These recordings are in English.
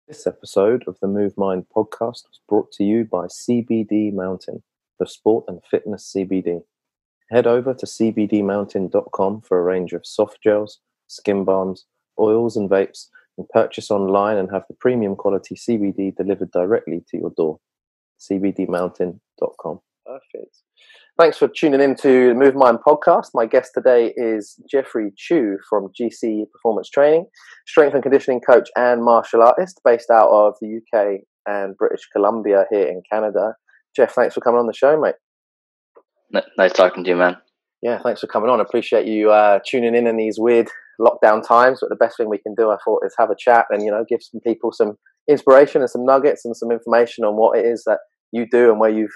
This episode of the Move Mind podcast was brought to you by CBD Mountain, the sport and fitness CBD. Head over to cbdmountain.com for a range of soft gels, skin balms, oils, and vapes, and purchase online and have the premium quality CBD delivered directly to your door. cbdmountain.com. Perfect. Thanks for tuning in to the Move Mind podcast. My guest today is Jeffrey Chu from GC Performance Training, strength and conditioning coach and martial artist based out of the UK and British Columbia here in Canada. Jeff, thanks for coming on the show, mate. Nice talking to you, man. Yeah, thanks for coming on. I appreciate you tuning in these weird lockdown times, but the best thing we can do, I thought, is have a chat and, give some people some inspiration and some nuggets and some information on what it is that you do and where you've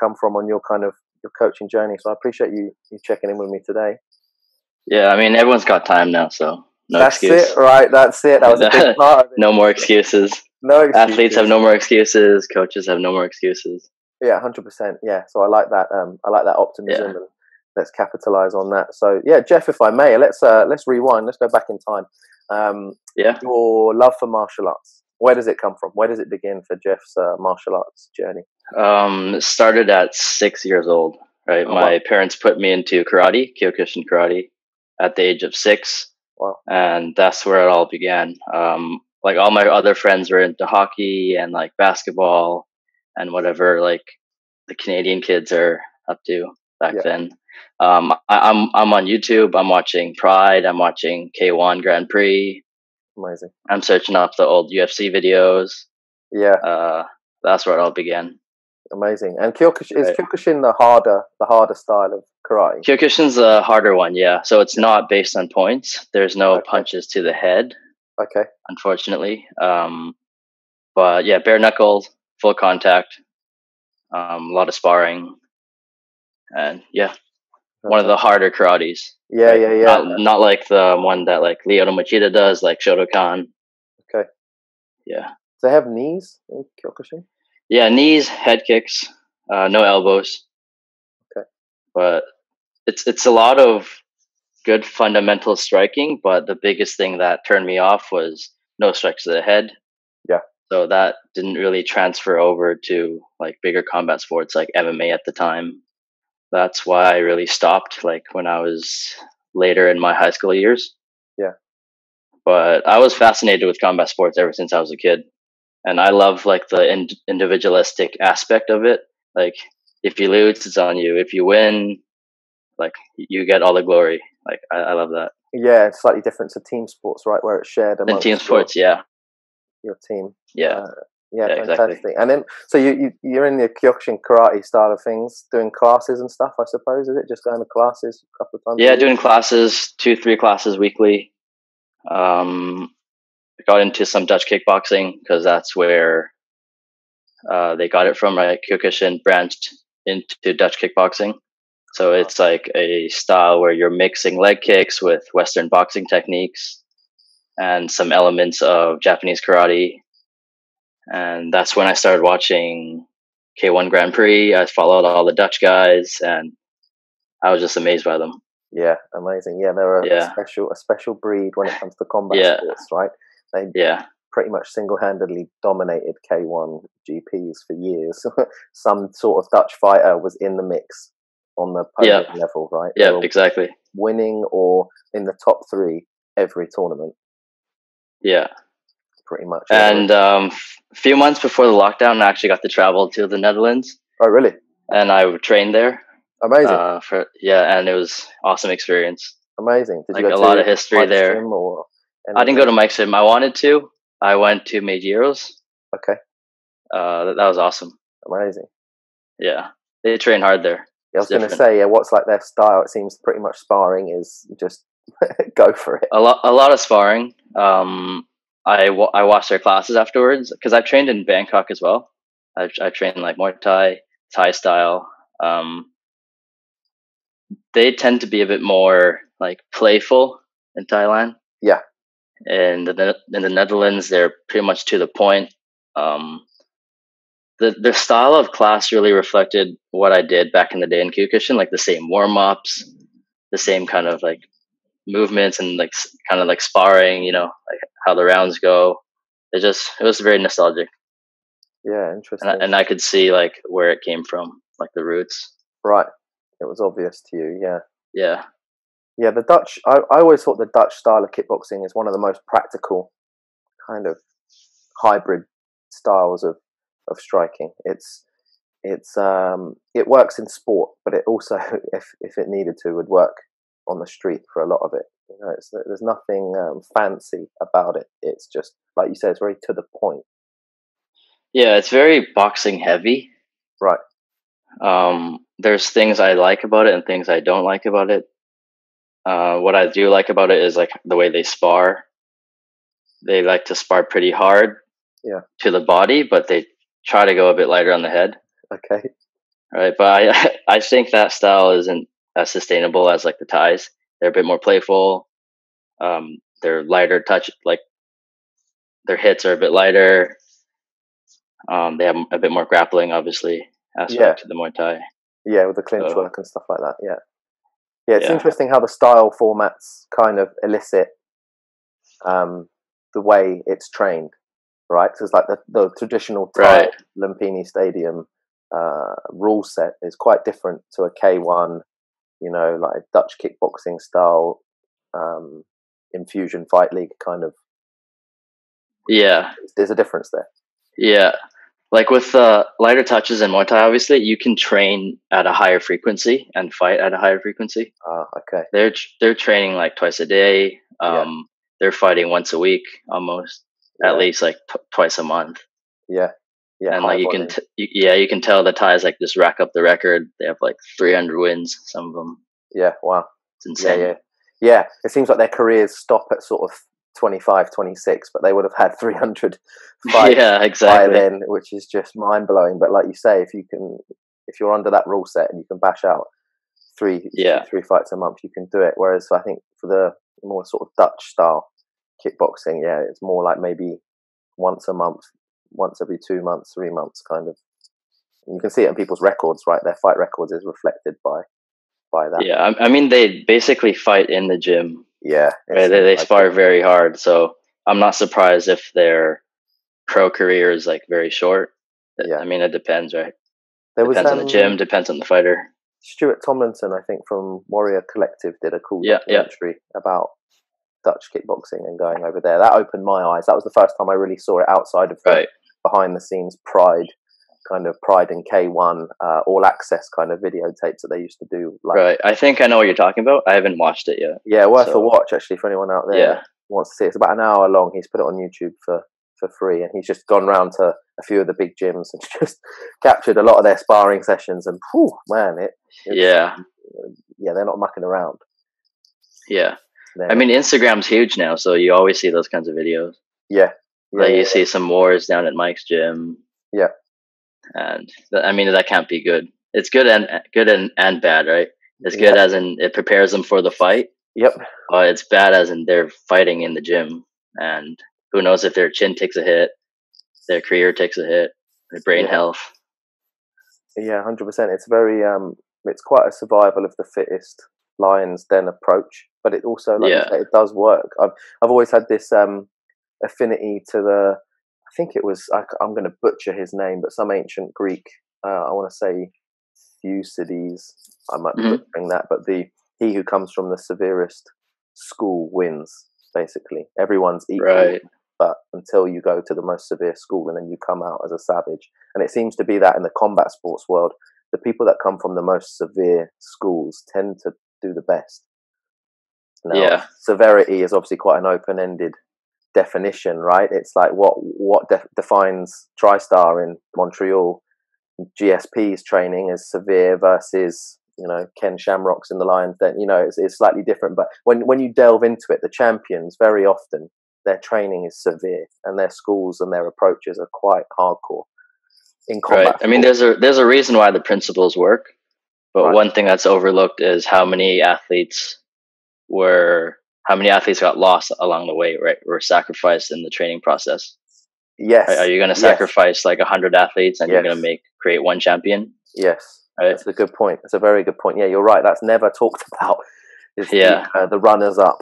come from on your kind of your coaching journey. So I appreciate you checking in with me today. Yeah, I mean, everyone's got time now, so that's excuse. It, right? That's it. That was a big part of it. No more excuses. No excuses. Athletes have no more excuses. Coaches have no more excuses. Yeah, 100%. Yeah, so I like that. I like that optimism, and let's capitalize on that. So yeah, Jeff, if I may, let's rewind. Let's go back in time. Your love for martial arts. Where does it come from? Where does it begin for Jeff's martial arts journey? It started at 6 years old, right? My parents put me into karate, Kyokushin karate, at the age of 6. Wow. And that's where it all began. Like all my other friends were into hockey and like basketball and whatever like the Canadian kids are up to back then. I'm on YouTube. I'm watching Pride. I'm watching K1 Grand Prix. Amazing. I'm searching up the old UFC videos. Yeah. That's where it all began. Amazing. And Kyokushin, is Kyokushin the harder style of karate? Kyokushin's the harder one, yeah. So it's not based on points. There's no punches to the head. Okay. Unfortunately. But yeah, bare knuckles, full contact, a lot of sparring, and one of the harder karates. Yeah. Not like the one that like Lyoto Machida does, like Shotokan. Okay. Yeah. Do they have knees in Kyokushin? Yeah, knees, head kicks, no elbows. Okay. But it's a lot of good fundamental striking, but the biggest thing that turned me off was no strikes to the head. Yeah. So that didn't really transfer over to like bigger combat sports like MMA at the time. That's why I really stopped like when I was later in my high school years. Yeah. But I was fascinated with combat sports ever since I was a kid. And I love like the individualistic aspect of it. Like if you lose, it's on you. If you win, like you get all the glory. Like I love that. Yeah, it's slightly different to team sports, right? Where it's shared amongst team sports, your team. Yeah. Fantastic. Exactly. And then, so you're in the Kyokushin karate style of things, doing classes and stuff, I suppose. Is it just going to classes a couple of times? Yeah, doing classes, 2-3 classes weekly. I got into some Dutch kickboxing because that's where they got it from, right? Kyokushin branched into Dutch kickboxing. So it's like a style where you're mixing leg kicks with Western boxing techniques and some elements of Japanese karate. And that's when I started watching K1 Grand Prix. I followed all the Dutch guys and I was just amazed by them. Yeah, amazing. Yeah, they're a special breed when it comes to combat sports, right? They pretty much single-handedly dominated K1 GPs for years. Some sort of Dutch fighter was in the mix on the podium level, right? Yeah, exactly. Winning or in the top 3 every tournament. Yeah. Pretty much. And a few months before the lockdown, I actually got to travel to the Netherlands. Oh, really? And I trained there. Amazing. And it was awesome experiance. Amazing. Did you go to a lot of history there? I didn't go to Mike's Gym. I wanted to. I went to Meijeiros. Okay. That was awesome. Amazing. Yeah, they train hard there. Yeah, I was going to say, what's like their style? It seems pretty much sparring is just go for it. A lot of sparring. I watched their classes afterwards because I've trained in Bangkok as well. I trained like Muay Thai, Thai style. They tend to be a bit more like playful in Thailand. Yeah. And in the Netherlands, they're pretty much to the point. The style of class really reflected what I did back in the day in Kyokushin, like the same warm-ups, the same kind of like movements and like kind of like sparring, like how the rounds go. it was very nostalgic. Yeah, interesting. And I could see like where it came from, like the roots. Right. It was obvious to you. Yeah. Yeah. Yeah. The Dutch. I always thought the Dutch style of kickboxing is one of the most practical kind of hybrid styles of striking. It works in sport, but it also, if it needed to, would work on the street for a lot of it. You know, there's nothing fancy about it. It's just like you say, it's very to the point. Yeah, it's very boxing heavy. Right. There's things I like about it and things I don't like about it. What I do like about it is like the way they spar. They like to spar pretty hard, yeah, to the body, but they try to go a bit lighter on the head. Okay. Right, but I think that style isn't as sustainable as like the Thais. They're a bit more playful. They're lighter touch, like their hits are a bit lighter. They have a bit more grappling, obviously, aspect to the Muay Thai. Yeah, with the clinch work and stuff like that. Yeah. Yeah, it's interesting how the style formats kind of elicit the way it's trained, right? So it's like the traditional Thai Lumpini Stadium rule set is quite different to a K1, you know, like Dutch kickboxing style infusion fight league kind of. Yeah. There's a difference there. Yeah. Like with lighter touches and Muay Thai, obviously, you can train at a higher frequency and fight at a higher frequency. Okay. They're training like twice a day. They're fighting once a week, almost at least like twice a month. Yeah. And like you can tell the Thais like just rack up the record. They have like 300 wins, some of them. Yeah. Wow. It's insane. Yeah. It seems like their careers stop at sort of 25, 26, but they would have had 300 fights exactly. by then, which is just mind blowing. But like you say, if you're under that rule set and you can bash out three fights a month, you can do it. Whereas I think for the more sort of Dutch style kickboxing, it's more like maybe once a month, once every 2 months, 3 months kind of. And you can see it in people's records, right? Their fight records is reflected by that. Yeah, I mean, they basically fight in the gym. Yeah. Right? They spar very hard. So I'm not surprised if their pro career is like very short. I mean, it depends, right? Depends on the gym, depends on the fighter. Stuart Tomlinson, I think, from Warrior Collective did a cool documentary about Dutch kickboxing and going over there. That opened my eyes. That was the first time I really saw it outside of the behind the scenes Pride and K1 all access kind of videotapes that they used to do. Right. I think I know what you're talking about. I haven't watched it yet. Yeah, worth a watch actually for anyone out there who wants to see it. It's about an hour long. He's put it on YouTube for free, and he's just gone round to a few of the big gyms and just captured a lot of their sparring sessions. And they're not mucking around. Yeah. I mean, Instagram's huge now, so you always see those kinds of videos. You see some wars down at Mike's gym. Yeah. And I mean, that can't be good. It's good and bad, right? It's good as in it prepares them for the fight. Yep. It's bad as in they're fighting in the gym, and who knows if their chin takes a hit, their career takes a hit, their brain health. Yeah, 100%. It's very it's quite a survival of the fittest Lions Den approach, but it also you say, it does work. I've always had this affinity to the. I think it was, I'm going to butcher his name, but some ancient Greek, I want to say Thucydides, I might be butchering that, but he who comes from the severest school wins, basically. Everyone's equal, but until you go to the most severe school and then you come out as a savage. And it seems to be that in the combat sports world, the people that come from the most severe schools tend to do the best. Now, severity is obviously quite an open-ended definition, right? It's like what defines TriStar in Montreal. GSP's training is severe versus Ken Shamrock's in the Lions Den. It's slightly different, but when you delve into it, the champions very often their training is severe and their schools and their approaches are quite hardcore in combat. I mean, there's a reason why the principles work, but one thing that's overlooked is how many athletes got lost along the way, right? Were sacrificed in the training process. Yes. Are you going to sacrifice like 100 athletes and you're going to create one champion? Yes. Right? That's a good point. That's a very good point. Yeah, you're right. That's never talked about. The runners up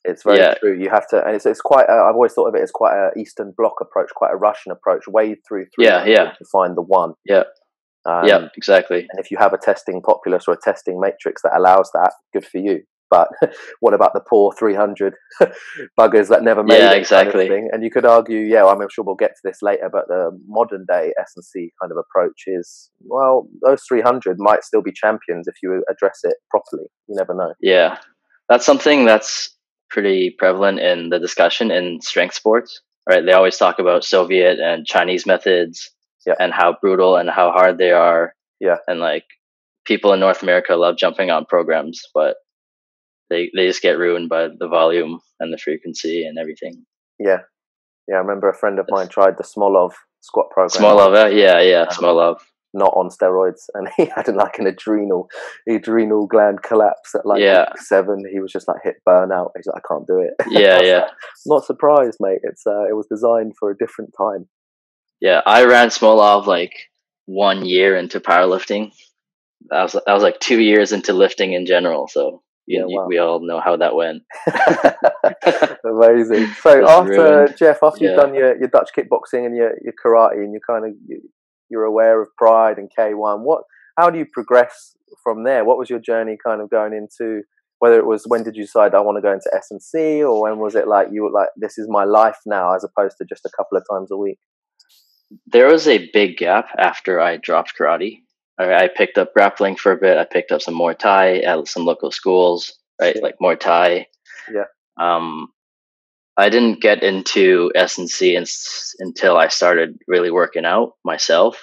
It's very true. You have to, and it's quite. I've always thought of it as quite a Eastern Bloc approach, quite a Russian approach. Wade through 300 to find the one. Yeah, exactly. And if you have a testing populace or a testing matrix that allows that, good for you. But what about the poor 300 buggers that never made it? Exactly. Kind of thing? And you could argue, I'm sure we'll get to this later, but the modern day S&C kind of approach is, well, those 300 might still be champions if you address it properly. You never know. Yeah, that's something that's pretty prevalent in the discussion in strength sports, right? They always talk about Soviet and Chinese methods and how brutal and how hard they are. Yeah. And like people in North America love jumping on programs, but they just get ruined by the volume and the frequency and everything. Yeah. I remember a friend of mine tried the Smolov squat program. Smolov, yeah, Smolov. Not on steroids, and he had like an adrenal gland collapse at like 7. He was just like hit burnout. He's like, I can't do it. Yeah. Not surprised, mate. It was designed for a different time. Yeah, I ran Smolov like 1 year into powerlifting. That was like 2 years into lifting in general. So we all know how that went. Amazing. So after you've done your Dutch kickboxing and your karate, and you're aware of Pride and K1, how do you progress from there? What was your journey kind of going into, whether it was, when did you decide I want to go into S&C, or when was it like you were like, this is my life now, as opposed to just a couple of times a week? There was a big gap after I dropped karate. I picked up grappling for a bit. I picked up some Muay Thai at some local schools, right? Like Muay Thai. Yeah. I didn't get into S&C until I started really working out myself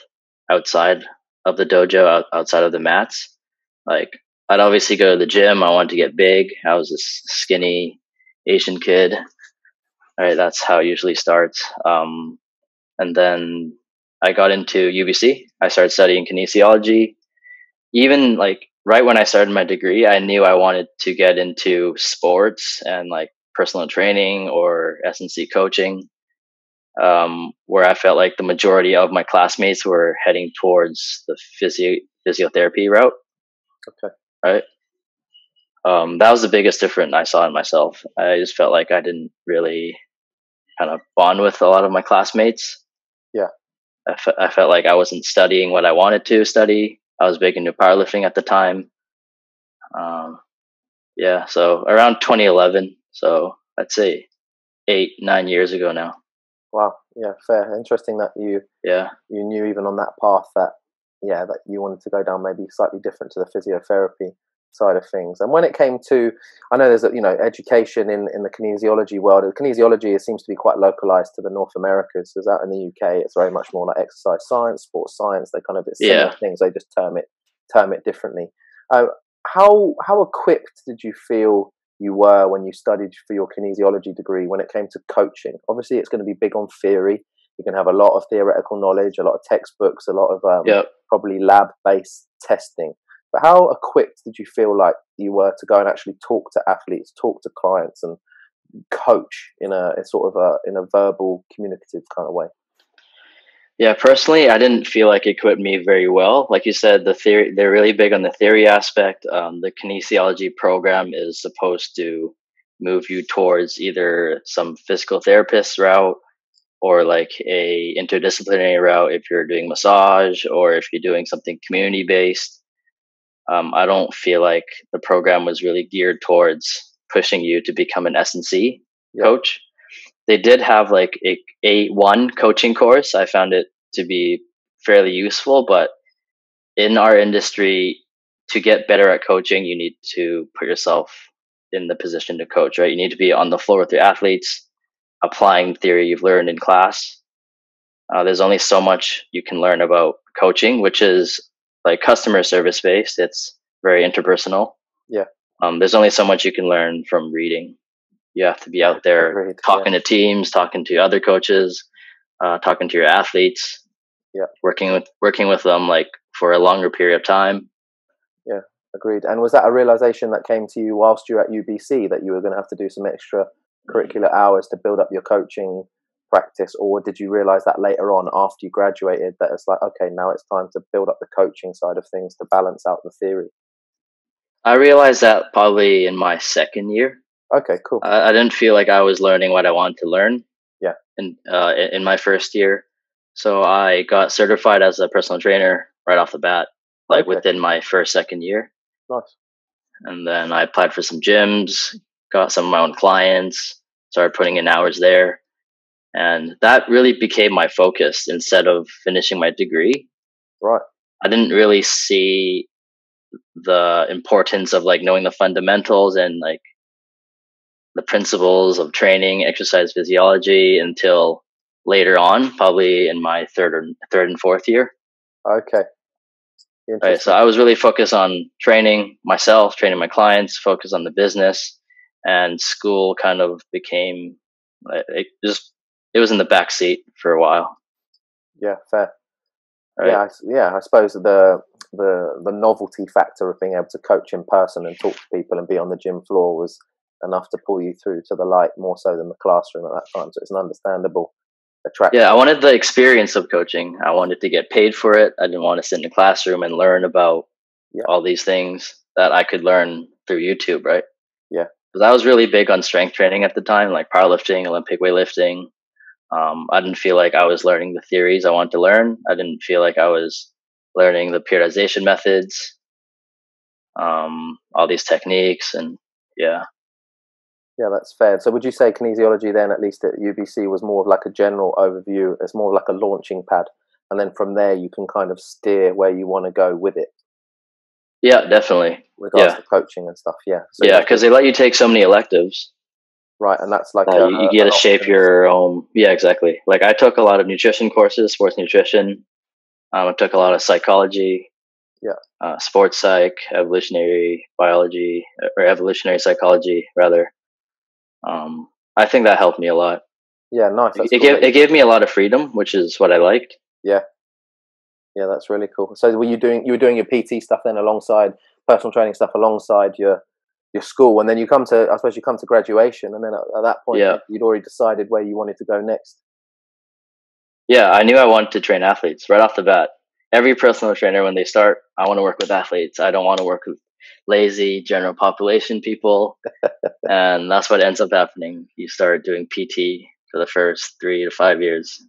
outside of the dojo, outside of the mats. Like I'd obviously go to the gym. I wanted to get big. I was this skinny Asian kid. All right, that's how it usually starts. And then I got into UBC. I started studying kinesiology. Even like right when I started my degree, I knew I wanted to get into sports and like personal training or S&C coaching, where I felt like the majority of my classmates were heading towards the physiotherapy route. Okay. Right. That was the biggest difference I saw in myself. I just felt like I didn't really kind of bond with a lot of my classmates. Yeah. I felt like I wasn't studying what I wanted to study. I was big into powerlifting at the time. So around 2011. So I'd say 8-9 years ago now. Wow. Yeah, fair. Interesting that you knew even on that path that you wanted to go down maybe slightly different to the physiotherapy side of things. And when it came to, I know there's education in the kinesiology world. Kinesiology seems to be quite localized to the North Americas. Because out in the UK, it's very much more like exercise science, sports science. They kind of, it's similar things. They just term it differently. How equipped did you feel you were when you studied for your kinesiology degree when it came to coaching? Obviously, it's going to be big on theory. You can have a lot of theoretical knowledge, a lot of textbooks, a lot of probably lab-based testing. But how equipped did you feel like you were to go and actually talk to athletes, talk to clients, and coach in a verbal, communicative kind of way? Yeah, personally, I didn't feel like it equipped me very well. Like you said, they're really big on the theory aspect. The kinesiology program is supposed to move you towards either some physical therapist route or like a interdisciplinary route if you're doing massage or if you're doing something community based. I don't feel like the program was really geared towards pushing you to become an S&C coach. They did have like a A1 coaching course. I found it to be fairly useful, but in our industry, to get better at coaching, you need to put yourself in the position to coach, right? You need to be on the floor with your athletes, applying theory you've learned in class. There's only so much you can learn about coaching, which is like customer service based. It's very interpersonal. Yeah. There's only so much you can learn from reading. You have to be out there talking to teams, talking to other coaches, talking to your athletes, working with them like for a longer period of time. Yeah, agreed. And was that a realization that came to you whilst you were at UBC that you were going to have to do some extra curricular hours to build up your coaching practice, or did you realize that later on after you graduated that it's like, okay, now it's time to build up the coaching side of things to balance out the theory? I realized that probably in my second year. Okay, cool. I didn't feel like I was learning what I wanted to learn. Yeah. In my first year, so I got certified as a personal trainer right off the bat, like Okay. within my second year. Nice. And then I applied for some gyms, got some of my own clients, started putting in hours there. And that really became my focus instead of finishing my degree. Right. I didn't really see the importance of like knowing the fundamentals and like the principles of training, exercise physiology until later on, probably in my third and fourth year. Okay. Right. So I was really focused on training myself, training my clients, focused on the business, and school kind of became it was in the back seat for a while. Yeah, fair. Right? Yeah, I suppose the novelty factor of being able to coach in person and talk to people and be on the gym floor was enough to pull you through to the light more so than the classroom at that time. So it's an understandable attraction. Yeah, I wanted the experience of coaching. I wanted to get paid for it. I didn't want to sit in a classroom and learn about all these things that I could learn through YouTube, right? Yeah. Because I was really big on strength training at the time, like powerlifting, Olympic weightlifting. I didn't feel like I was learning the theories I wanted to learn. I didn't feel like I was learning the periodization methods, all these techniques, and yeah. Yeah, that's fair. So would you say kinesiology then, at least at UBC, was more of like a general overview? It's more of like a launching pad. And then from there, you can kind of steer where you want to go with it. Yeah, definitely. Regards to coaching and stuff. Yeah. So yeah, because they let you take so many electives. Right. And that's like you get to shape your own. Yeah, exactly. Like I took a lot of nutrition courses, sports nutrition. I took a lot of psychology. Yeah. Sports psych, evolutionary biology, or evolutionary psychology, rather. I think that helped me a lot. Yeah, nice. It gave me a lot of freedom, which is what I liked. Yeah. Yeah, that's really cool. So you were doing your PT stuff then alongside personal training stuff alongside your school, and then you come to graduation, and then at that point you'd already decided where you wanted to go next. Yeah, I knew I wanted to train athletes right off the bat. Every personal trainer, when they start, I want to work with athletes. I don't want to work with lazy general population people. And that's what ends up happening. You start doing PT for the first 3 to 5 years.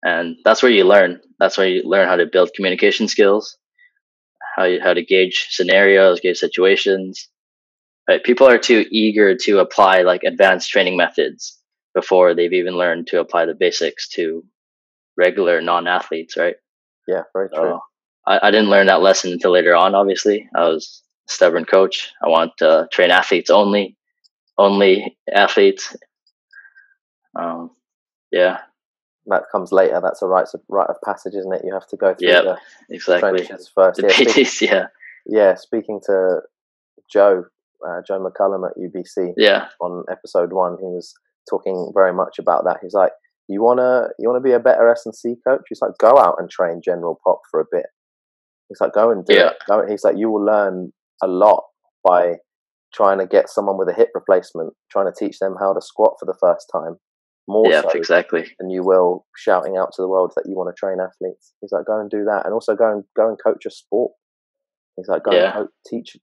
And that's where you learn. That's where you learn how to build communication skills, how to gauge scenarios, gauge situations. Right? People are too eager to apply like advanced training methods before they've even learned to apply the basics to regular non-athletes, right? Yeah, very true. I didn't learn that lesson until later on, obviously. I was a stubborn coach. I want to train athletes only athletes. Yeah. That comes later. That's a rite of passage, isn't it? You have to go through exactly. trenches first. The PTs, Yeah, speaking to Joe McCullum at UBC on episode 1, he was talking very much about that. He's like, you wanna be a better S&C coach? He's like, go out and train general pop for a bit. He's like, go and do it. He's like, you will learn a lot by trying to get someone with a hip replacement, trying to teach them how to squat for the first time. More so exactly. than you will shouting out to the world that you want to train athletes. He's like, go and do that, and also go and coach a sport. He's like, go and teach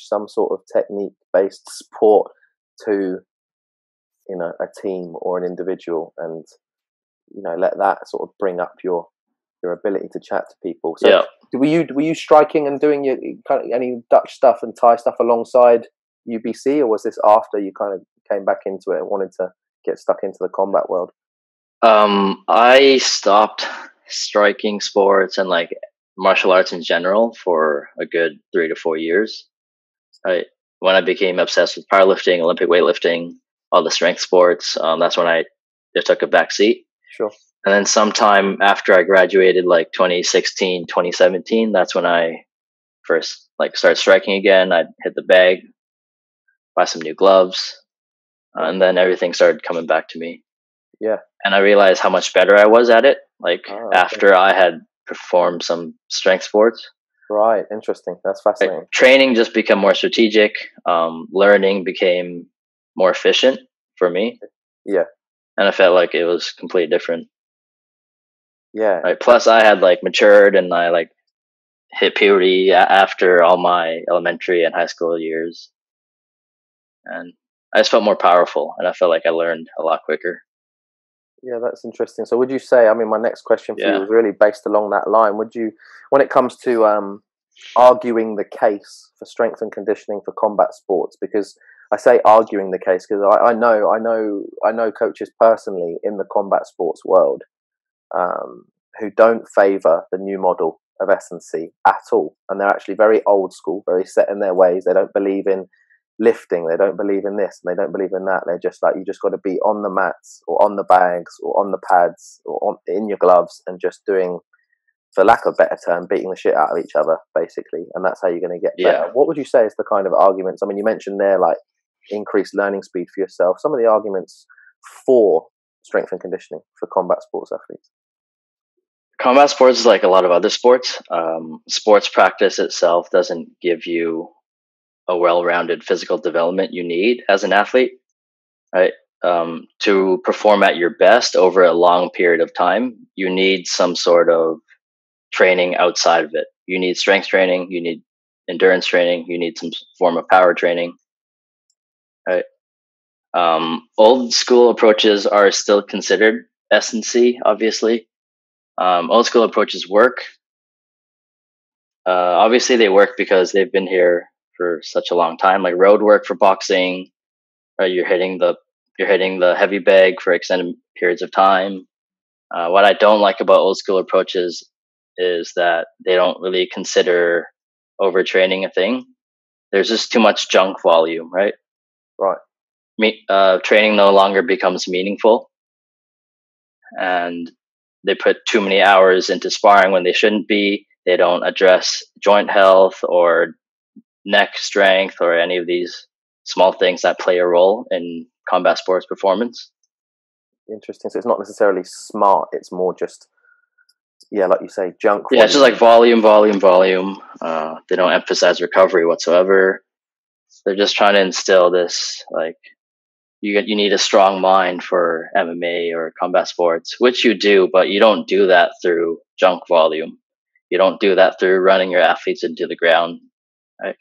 some sort of technique-based sport to, a team or an individual, and let that sort of bring up your ability to chat to people. So, were you striking and doing your kind of any Dutch stuff and Thai stuff alongside UBC, or was this after you kind of came back into it and wanted to get stuck into the combat world? I stopped striking sports and like martial arts in general for a good 3 to 4 years. When I became obsessed with powerlifting, Olympic weightlifting, all the strength sports, that's when it took a back seat. Sure. And then sometime after I graduated, like 2016, 2017, that's when I first like started striking again. I'd hit the bag, buy some new gloves, and then everything started coming back to me. Yeah. And I realized how much better I was at it, after I had performed some strength sports. Right. Interesting. That's fascinating. Training just became more strategic. Learning became more efficient for me. Yeah. And I felt like it was completely different. Yeah. Right. Plus, I had like matured and I like hit puberty after all my elementary and high school years, and I just felt more powerful, and I felt like I learned a lot quicker. Yeah, that's interesting. So would you say, I mean, my next question for you Yeah. was really based along that line. Would you, when it comes to arguing the case for strength and conditioning for combat sports, because I say arguing the case because I know coaches personally in the combat sports world who don't favour the new model of S&C at all, and they're actually very old school, very set in their ways. They don't believe in lifting, they don't believe in this, and they don't believe in that. They're just like, you just got to be on the mats or on the bags or on the pads or in your gloves and just doing, for lack of a better term, beating the shit out of each other, basically, and that's how you're going to get better. What would you say is the kind of arguments? I mean, you mentioned there like increased learning speed for yourself. Some of the arguments for strength and conditioning for combat sports athletes. Combat sports is like a lot of other sports. Sports practice itself doesn't give you a well-rounded physical development you need as an athlete, right? To perform at your best over a long period of time, you need some sort of training outside of it. You need strength training, you need endurance training, you need some form of power training, right? Old school approaches are still considered S&C, obviously. Old school approaches work. Obviously, they work because they've been here for such a long time. Like road work for boxing, right? You're hitting the heavy bag for extended periods of time. What I don't like about old school approaches is that they don't really consider overtraining a thing. There's just too much junk volume, right? Right. Training no longer becomes meaningful, and they put too many hours into sparring when they shouldn't be. They don't address joint health or neck strength or any of these small things that play a role in combat sports performance. Interesting. So it's not necessarily smart. It's more just, yeah, like you say, junk. Yeah, it's just like volume. They don't emphasize recovery whatsoever. They're just trying to instill this, like, you need a strong mind for MMA or combat sports, which you do, but you don't do that through junk volume. You don't do that through running your athletes into the ground, right?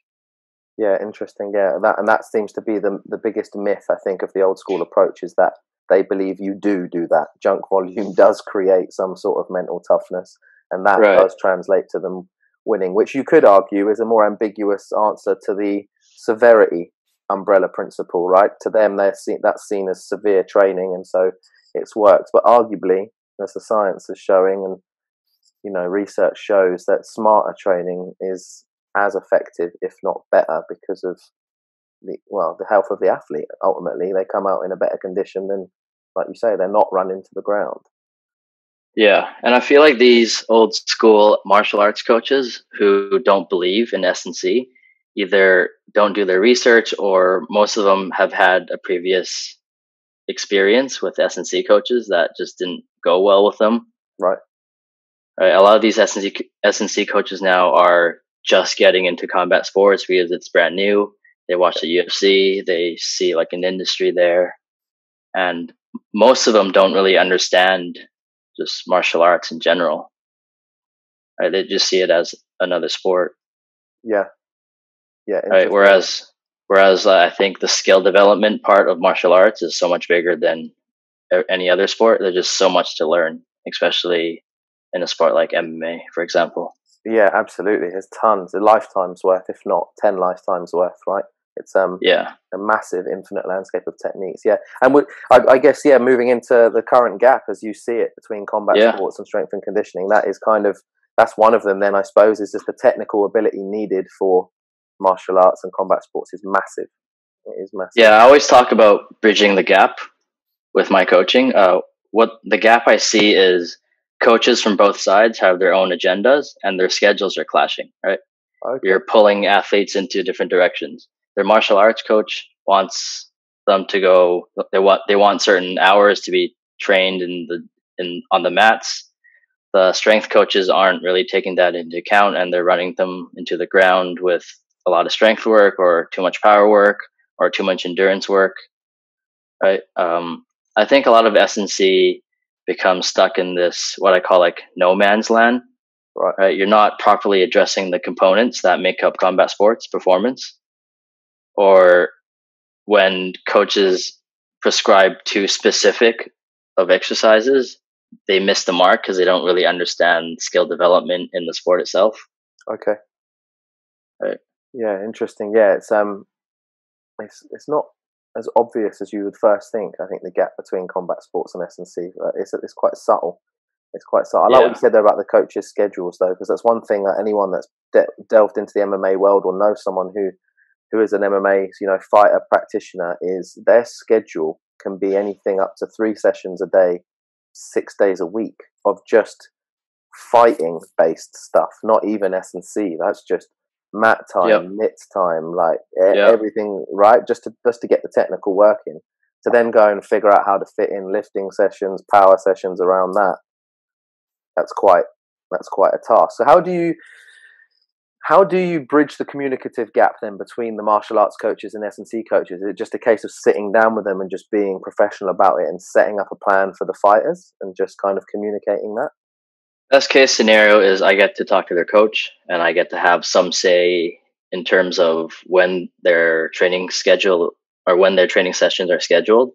Yeah, interesting. Yeah, that seems to be the biggest myth, I think, of the old school approach, is that they believe you do that. Junk volume does create some sort of mental toughness, and that does translate to them winning, which you could argue is a more ambiguous answer to the severity umbrella principle, right? To them, that's seen as severe training, and so it's worked. But arguably, as the science is showing, and research shows, that smarter training is as effective, if not better, because of the health of the athlete. Ultimately, they come out in a better condition than, like you say, they're not run into the ground. Yeah, and I feel like these old school martial arts coaches who don't believe in S&C either don't do their research, or most of them have had a previous experience with S&C coaches that just didn't go well with them. Right. A lot of these S&C coaches now are just getting into combat sports because it's brand new. They watch the UFC, they see like an industry there, and most of them don't really understand just martial arts in general. Right? They just see it as another sport. Yeah. Right. Whereas I think the skill development part of martial arts is so much bigger than any other sport. There's just so much to learn, especially in a sport like MMA, for example. Yeah, absolutely. There's tons, a lifetime's worth, if not 10 lifetimes worth, right? It's a massive, infinite landscape of techniques. Yeah, and I guess moving into the current gap as you see it between combat sports and strength and conditioning, that's one of them. Then I suppose is just the technical ability needed for martial arts and combat sports is massive. It is massive. Yeah, I always talk about bridging the gap with my coaching. What the gap I see is coaches from both sides have their own agendas and their schedules are clashing, right? Okay. You're pulling athletes into different directions. Their martial arts coach wants them to go, they want certain hours to be trained on the mats. The strength coaches aren't really taking that into account, and they're running them into the ground with a lot of strength work or too much power work or too much endurance work, right? I think a lot of S&C becomes stuck in this, what I call like no man's land, right? You're not properly addressing the components that make up combat sports performance, or when coaches prescribe too specific of exercises, they miss the mark because they don't really understand skill development in the sport itself. Okay. Right. Yeah, interesting. Yeah, it's not as obvious as you would first think. I think the gap between combat sports and S&C, it's quite subtle. It's quite subtle. I like what you said there about the coaches' schedules, though, because that's one thing that anyone that's delved into the MMA world or knows someone who is an MMA, fighter practitioner, is their schedule can be anything up to 3 sessions a day, 6 days a week of just fighting based stuff, not even S&C. That's just mat time, mitts time, like everything, right? Just to get the technical work in, to then go and figure out how to fit in lifting sessions, power sessions around that. That's quite a task. So how do you bridge the communicative gap then between the martial arts coaches and S&C coaches? Is it just a case of sitting down with them and just being professional about it and setting up a plan for the fighters and just kind of communicating that? Best case scenario is I get to talk to their coach and I get to have some say in terms of when their training schedule or when their training sessions are scheduled.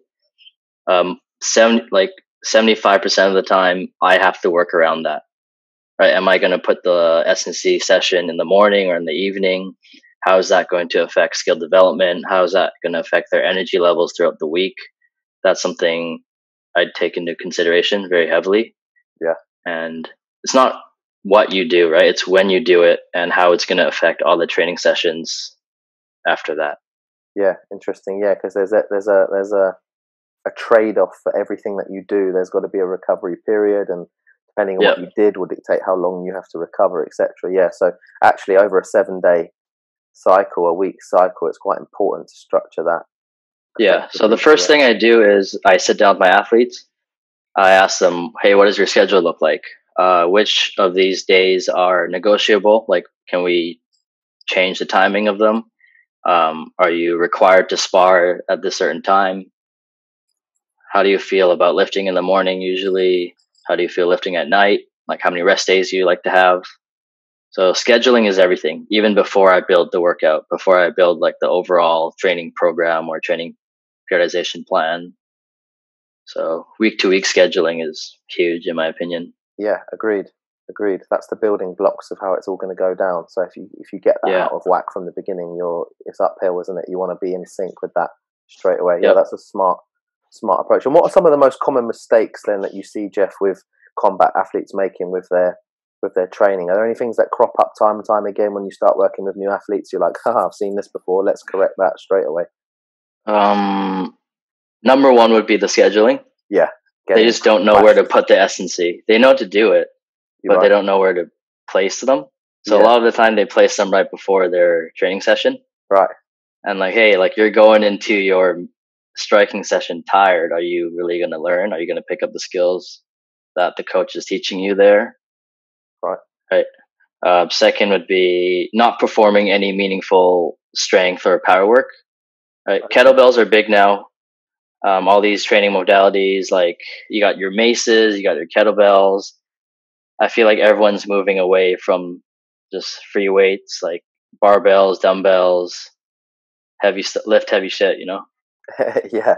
75% of the time I have to work around that. Right? Am I going to put the S&C session in the morning or in the evening? How is that going to affect skill development? How is that going to affect their energy levels throughout the week? That's something I'd take into consideration very heavily. Yeah. And it's not what you do, right? It's when you do it and how it's going to affect all the training sessions after that. Yeah, interesting. Yeah, because there's a trade-off for everything that you do. There's got to be a recovery period, and depending on what you did will dictate how long you have to recover, etc. Yeah, so actually over a 7-day cycle, a week cycle, it's quite important to structure that. Yeah, so the first thing I do is I sit down with my athletes. I ask them, hey, what does your schedule look like? Which of these days are negotiable? Like, can we change the timing of them? Are you required to spar at this certain time? How do you feel about lifting in the morning usually? How do you feel lifting at night? Like, how many rest days do you like to have? So scheduling is everything, even before I build the workout, before I build like the overall training program or training periodization plan. So week to week scheduling is huge in my opinion. Yeah, agreed. That's the building blocks of how it's all going to go down. So if you get that out of whack from the beginning, it's uphill, isn't it? You want to be in sync with that straight away. Yeah, that's a smart approach. And what are some of the most common mistakes then that you see, Jeff, with combat athletes making with their training? Are there any things that crop up time and time again when you start working with new athletes? You're like, I've seen this before, let's correct that straight away. Number one would be the scheduling. Yeah. They just don't know where to put the S&C. They know to do it, but they don't know where to place them. So a lot of the time they place them right before their training session. Right. And like, hey, like you're going into your striking session tired. Are you really going to learn? Are you going to pick up the skills that the coach is teaching you there? Right. Second would be not performing any meaningful strength or power work. Right. Okay. Kettlebells are big now. All these training modalities, like you got your maces, you got your kettlebells. I feel like everyone's moving away from just free weights, like barbells, dumbbells, lift heavy shit, you know? Yeah.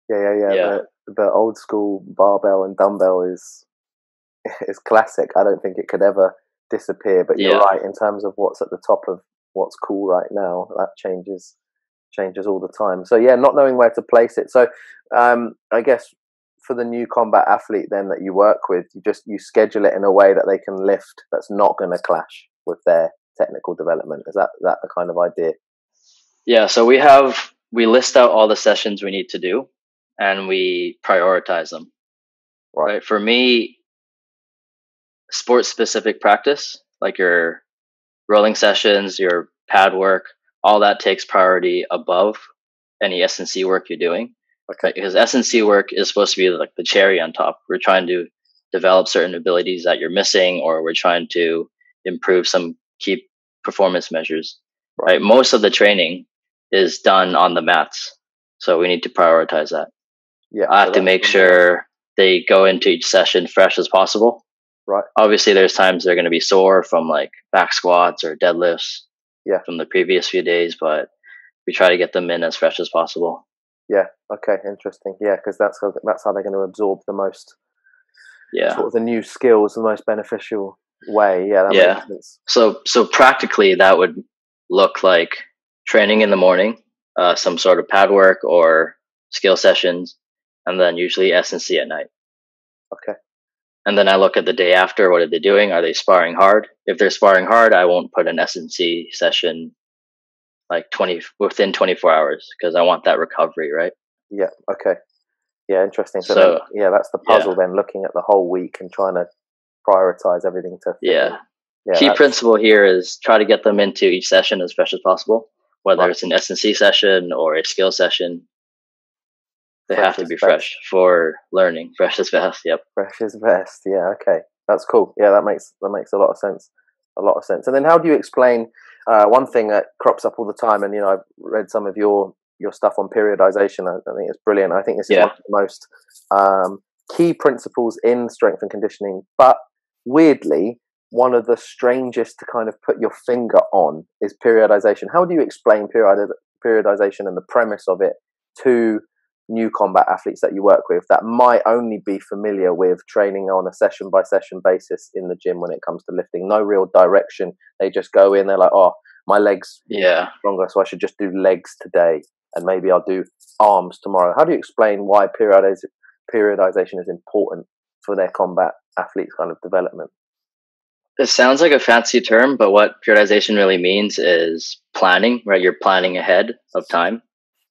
The old school barbell and dumbbell is classic. I don't think it could ever disappear, but you're right, in terms of what's at the top of what's cool right now, that changes all the time. So yeah, not knowing where to place it. So I guess for the new combat athlete then that you work with, you schedule it in a way that they can lift that's not going to clash with their technical development. Is that the kind of idea? Yeah, so we list out all the sessions we need to do and we prioritize them. Right. For me, sport specific practice, like your rolling sessions, your pad work, all that takes priority above any S&C work you're doing. Okay. Right? Because S&C work is supposed to be like the cherry on top. We're trying to develop certain abilities that you're missing, or we're trying to improve some key performance measures. Right. Most of the training is done on the mats. So we need to prioritize that. Yeah. I have to make sure they go into each session fresh as possible. Right. Obviously there's times they're going to be sore from like back squats or deadlifts from the previous few days, but we try to get them in as fresh as possible. Yeah. Okay. Interesting. Yeah, because that's how they're going to absorb the most. Yeah. Sort of the new skills, the most beneficial way. Yeah. That makes sense. So practically, that would look like training in the morning, some sort of pad work or skill sessions, and then usually S&C at night. Okay. And then I look at the day after. What are they doing? Are they sparring hard? If they're sparring hard, I won't put an S&C session like within 24 hours because I want that recovery, right? Yeah. Okay. Yeah. Interesting. So then, that's the puzzle. Then looking at the whole week and trying to prioritize everything to fit in. Yeah, key principle here is try to get them into each session as fresh as possible, whether it's an S&C session or a skill session. They have to be fresh for learning. Fresh is best. Yep. Fresh is best. Yeah. Okay. That's cool. Yeah, that makes a lot of sense. A lot of sense. And then, how do you explain one thing that crops up all the time? And I've read some of your stuff on periodization. I think it's brilliant. I think this is one of the most key principles in strength and conditioning. But weirdly, one of the strangest to kind of put your finger on is periodization. How do you explain periodization and the premise of it to new combat athletes that you work with that might only be familiar with training on a session by session basis in the gym when it comes to lifting? No real direction. They just go in, they're like, oh, my legs stronger, so I should just do legs today, and maybe I'll do arms tomorrow. How do you explain why periodization is important for their combat athletes kind of development? It sounds like a fancy term, but what periodization really means is planning, right? You're planning ahead of time.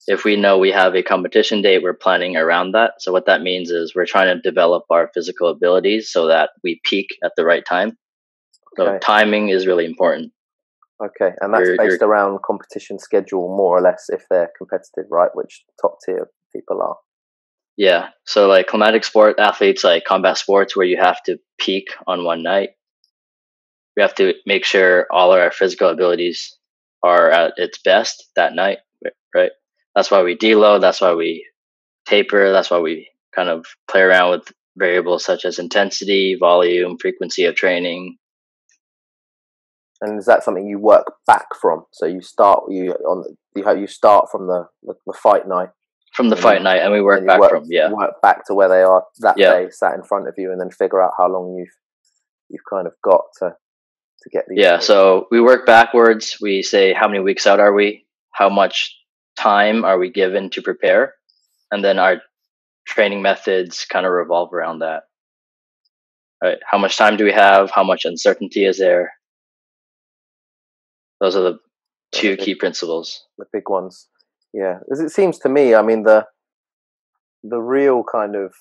If we know we have a competition date, we're planning around that. So what that means is we're trying to develop our physical abilities so that we peak at the right time. So timing is really important. Okay, and that's based around competition schedule, more or less, if they're competitive, right? Which top tier people are. Yeah, so like climatic sport athletes, like combat sports, where you have to peak on one night. We have to make sure all of our physical abilities are at its best that night, right? That's why we deload. That's why we taper. That's why we kind of play around with variables such as intensity, volume, frequency of training. And is that something you work back from? So you start you start from the fight night. From the fight night, and we work back from work back to where they are that day, sat in front of you, and then figure out how long you've kind of got to get these. Yeah, so we work backwards. We say how many weeks out are we? How much time are we given to prepare? And then our training methods kind of revolve around that. Right? How much time do we have? How much uncertainty is there? Those are the two key principles. The big ones. Yeah. As it seems to me, I mean, the real kind of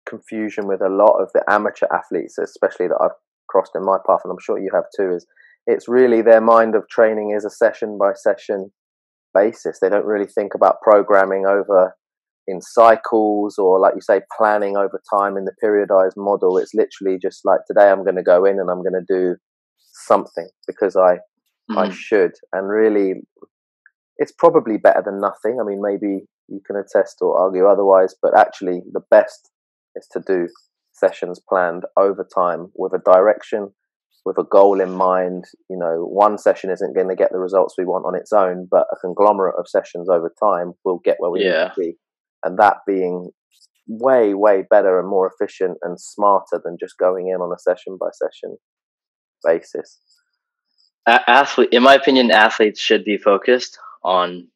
confusion with a lot of the amateur athletes, especially that I've crossed in my path, and I'm sure you have too, is it's really their mind of training is a session by session basis. They don't really think about programming over in cycles, or like you say, planning over time in the periodized model. It's literally just like, today I'm going to go in and I'm going to do something because I should. And really, it's probably better than nothing. I mean, maybe you can attest or argue otherwise, but actually the best is to do sessions planned over time with a direction, with a goal in mind. One session isn't going to get the results we want on its own, but a conglomerate of sessions over time will get where we need to be. And that being way, way better and more efficient and smarter than just going in on a session by session basis. In my opinion, athletes should be focused on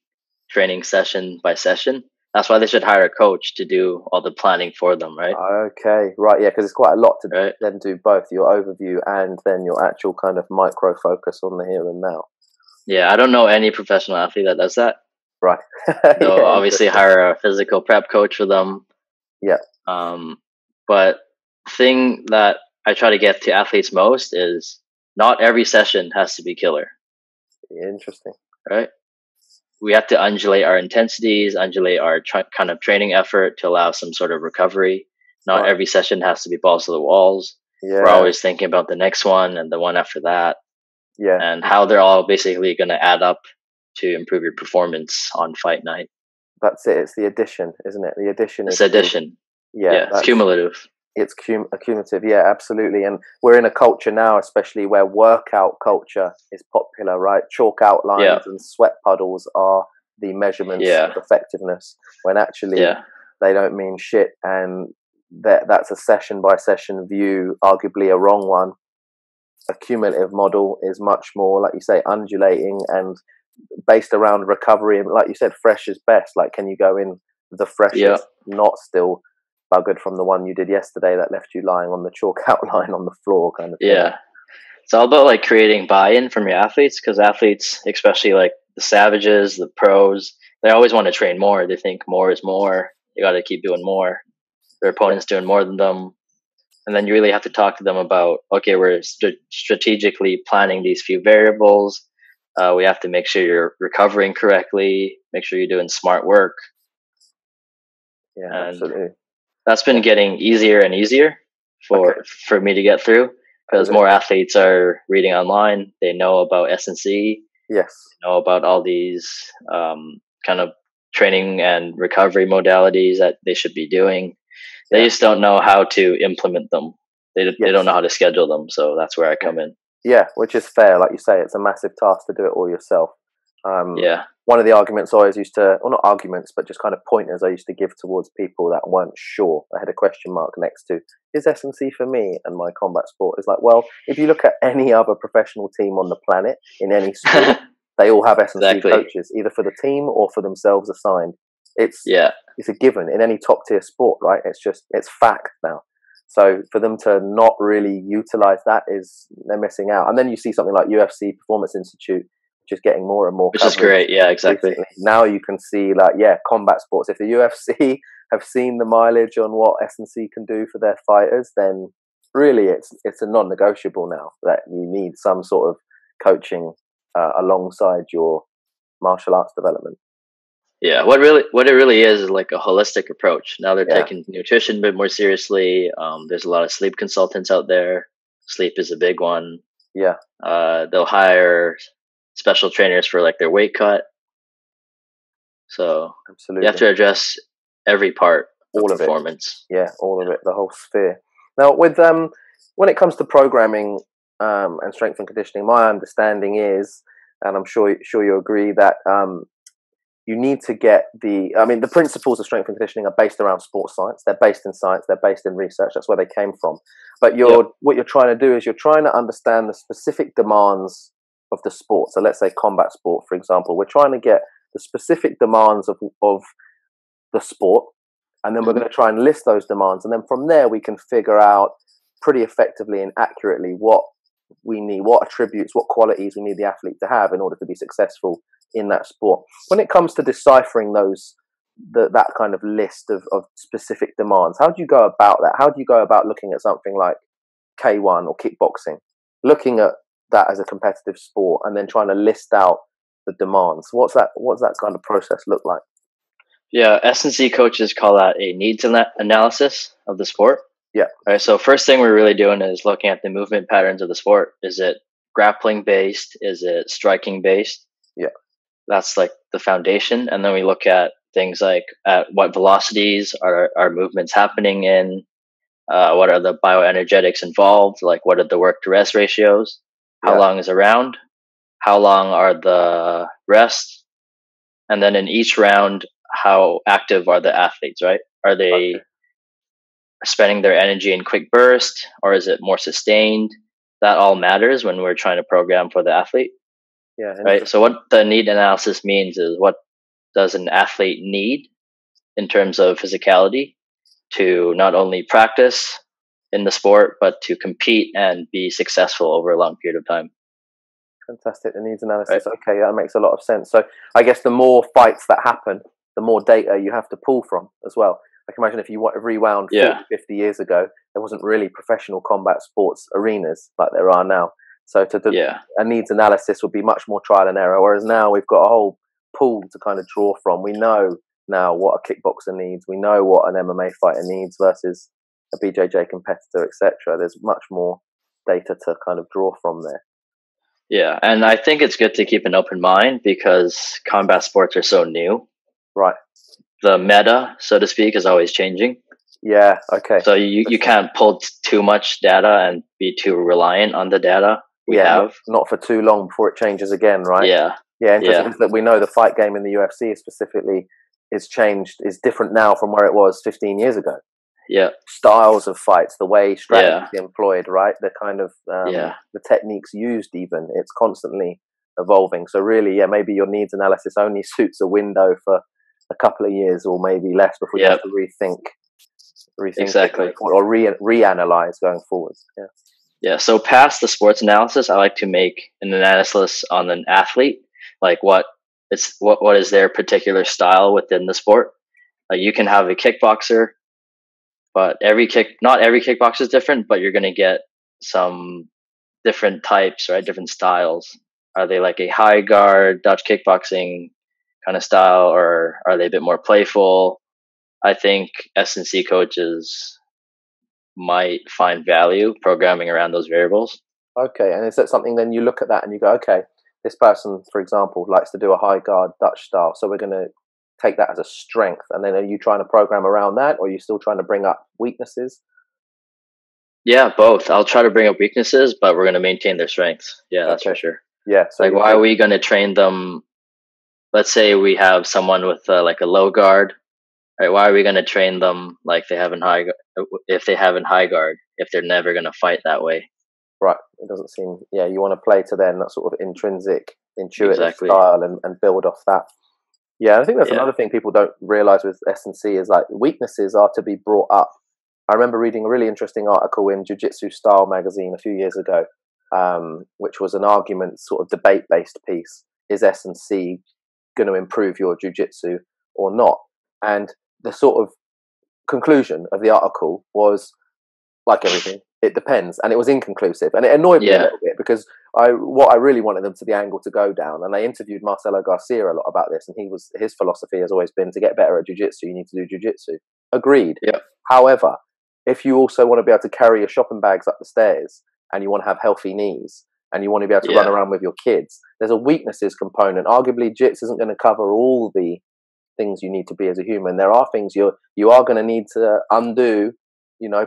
training session by session. That's why they should hire a coach to do all the planning for them, right? Okay, right, yeah, because it's quite a lot to then do both your overview and then your actual kind of micro focus on the here and now. Yeah, I don't know any professional athlete that does that. Right. So obviously hire a physical prep coach for them. Yeah. But the thing that I try to get to athletes most is not every session has to be killer. Interesting. Right? We have to undulate our intensities, undulate our kind of training effort to allow some sort of recovery. Not every session has to be balls to the walls. Yeah. We're always thinking about the next one and the one after that. Yeah. And how they're all basically going to add up to improve your performance on fight night. That's it. It's the addition, isn't it? The addition is addition. Yeah. It's cumulative. It's accumulative, yeah, absolutely. And we're in a culture now, especially where workout culture is popular, right? Chalk outlines and sweat puddles are the measurements of effectiveness, when actually they don't mean shit. And that's a session by session view, arguably a wrong one. A cumulative model is much more, like you say, undulating and based around recovery. And like you said, fresh is best. Like, can you go in the freshest, not still buggered from the one you did yesterday that left you lying on the chalk outline on the floor, kind of thing. Yeah, it's all about like creating buy-in from your athletes, because athletes, especially like the savages, the pros, they always want to train more. They think more is more. You got to keep doing more. Their opponent's doing more than them. And then you really have to talk to them about, okay, we're strategically planning these few variables. We have to make sure you're recovering correctly, make sure you're doing smart work. Yeah, and absolutely. That's been getting easier and easier for me to get through, because more athletes are reading online. They know about S&C. Yes. They know about all these kind of training and recovery modalities that they should be doing. They just don't know how to implement them. They don't know how to schedule them. So that's where I come in. Yeah, which is fair. Like you say, it's a massive task to do it all yourself. One of the arguments I always used to, well, not arguments, but just kind of pointers I used to give towards people that weren't sure. I had a question mark next to, is S&C for me and my combat sport? It's like, well, if you look at any other professional team on the planet in any sport, they all have S&C coaches, either for the team or for themselves assigned. It's a given in any top tier sport, right? It's fact now. So for them to not really utilize that, they're missing out. And then you see something like UFC Performance Institute, which is getting more and more coverage. Which is great. Yeah, exactly. Recently. Now you can see combat sports. If the UFC have seen the mileage on what S&C can do for their fighters, then really it's a non-negotiable now that you need some sort of coaching alongside your martial arts development. Yeah, what it really is like a holistic approach. Now they're taking nutrition a bit more seriously. There's a lot of sleep consultants out there. Sleep is a big one. Yeah. They'll hire special trainers for like their weight cut. So absolutely, you have to address every part of performance. Yeah, all of it, the whole sphere. Now, with when it comes to programming and strength and conditioning, my understanding is, and I'm sure you agree, that you need to get the principles of strength and conditioning are based around sports science. They're based in science. They're based in research. That's where they came from. But what you're trying to do is you're trying to understand the specific demands of the sport. So let's say combat sport, for example. We're trying to get the specific demands of the sport, and then we're going to try and list those demands. And then from there, we can figure out pretty effectively and accurately what we need, what attributes, what qualities we need the athlete to have in order to be successful in that sport. When it comes to deciphering that kind of list of specific demands, how do you go about that? How do you go about looking at something like K1 or kickboxing, looking at that as a competitive sport and then trying to list out the demands? What's that kind of process look like? Yeah, S&C coaches call that a needs analysis of the sport. Yeah. All right, so first thing we're really doing is looking at the movement patterns of the sport. Is it grappling based? Is it striking based? Yeah. That's like the foundation. And then we look at things like at what velocities are movements happening in, what are the bioenergetics involved, like what are the work to rest ratios, how long is a round, how long are the rests, and then in each round, how active are the athletes, right? Are they spending their energy in quick burst, or is it more sustained? That all matters when we're trying to program for the athlete. Yeah. Right. So what the need analysis means is, what does an athlete need in terms of physicality to not only practice in the sport, but to compete and be successful over a long period of time. Fantastic. The needs analysis. Right. Okay, that makes a lot of sense. So I guess the more fights that happen, the more data you have to pull from as well. I can imagine if you rewound 40, 50 years ago, there wasn't really professional combat sports arenas like there are now. So a needs analysis would be much more trial and error, whereas now we've got a whole pool to kind of draw from. We know now what a kickboxer needs. We know what an MMA fighter needs versus a BJJ competitor, etc. There's much more data to kind of draw from there. Yeah, and I think it's good to keep an open mind because combat sports are so new. Right. The meta, so to speak, is always changing. Yeah. Okay. So you can't pull too much data and be too reliant on the data we have. Not for too long before it changes again, right? Yeah. Yeah, interesting that we know the fight game in the UFC specifically is different now from where it was 15 years ago. Yeah. Styles of fights, the way strategy employed, right? The kind of the techniques used, even it's constantly evolving. So really, maybe your needs analysis only suits a window for a couple of years or maybe less before you have to rethink exactly or reanalyze going forward. Yeah. Yeah. So past the sports analysis, I like to make an analysis on an athlete, like what is their particular style within the sport. Like you can have a kickboxer, but not every kickboxer is different, but you're going to get some different types, right? Different styles. Are they like a high guard Dutch kickboxing kind of style, or are they a bit more playful? I think S&C coaches might find value programming around those variables. Okay, and is that something then you look at that and you go, okay, this person, for example, likes to do a high guard Dutch style, so we're going to take that as a strength, and then are you trying to program around that, or are you still trying to bring up weaknesses? Yeah, both. I'll try to bring up weaknesses, but we're going to maintain their strengths. Yeah, that's for sure. Yeah. So like, why are we going to train them? Let's say we have someone with like a low guard. Right? Why are we going to train them like if they haven't high guard if they're never going to fight that way? Right. It doesn't seem. Yeah, you want to play to then that sort of intrinsic, intuitive style and build off that. Yeah, I think that's another thing people don't realize with S&C is like weaknesses are to be brought up. I remember reading a really interesting article in Jiu-Jitsu Style magazine a few years ago, which was an argument, sort of debate-based piece. Is S&C going to improve your jiu-jitsu or not? And the sort of conclusion of the article was, like everything, it depends. And it was inconclusive. And it annoyed me a little bit because what I really wanted them to the angle to go down. And they interviewed Marcelo Garcia a lot about this. And his philosophy has always been to get better at jiu-jitsu, you need to do jiu-jitsu. Agreed. Yeah. However, if you also want to be able to carry your shopping bags up the stairs and you want to have healthy knees and you want to be able to run around with your kids, there's a weaknesses component. Arguably, JITS isn't going to cover all the things you need to be as a human. There are things you are going to need to undo,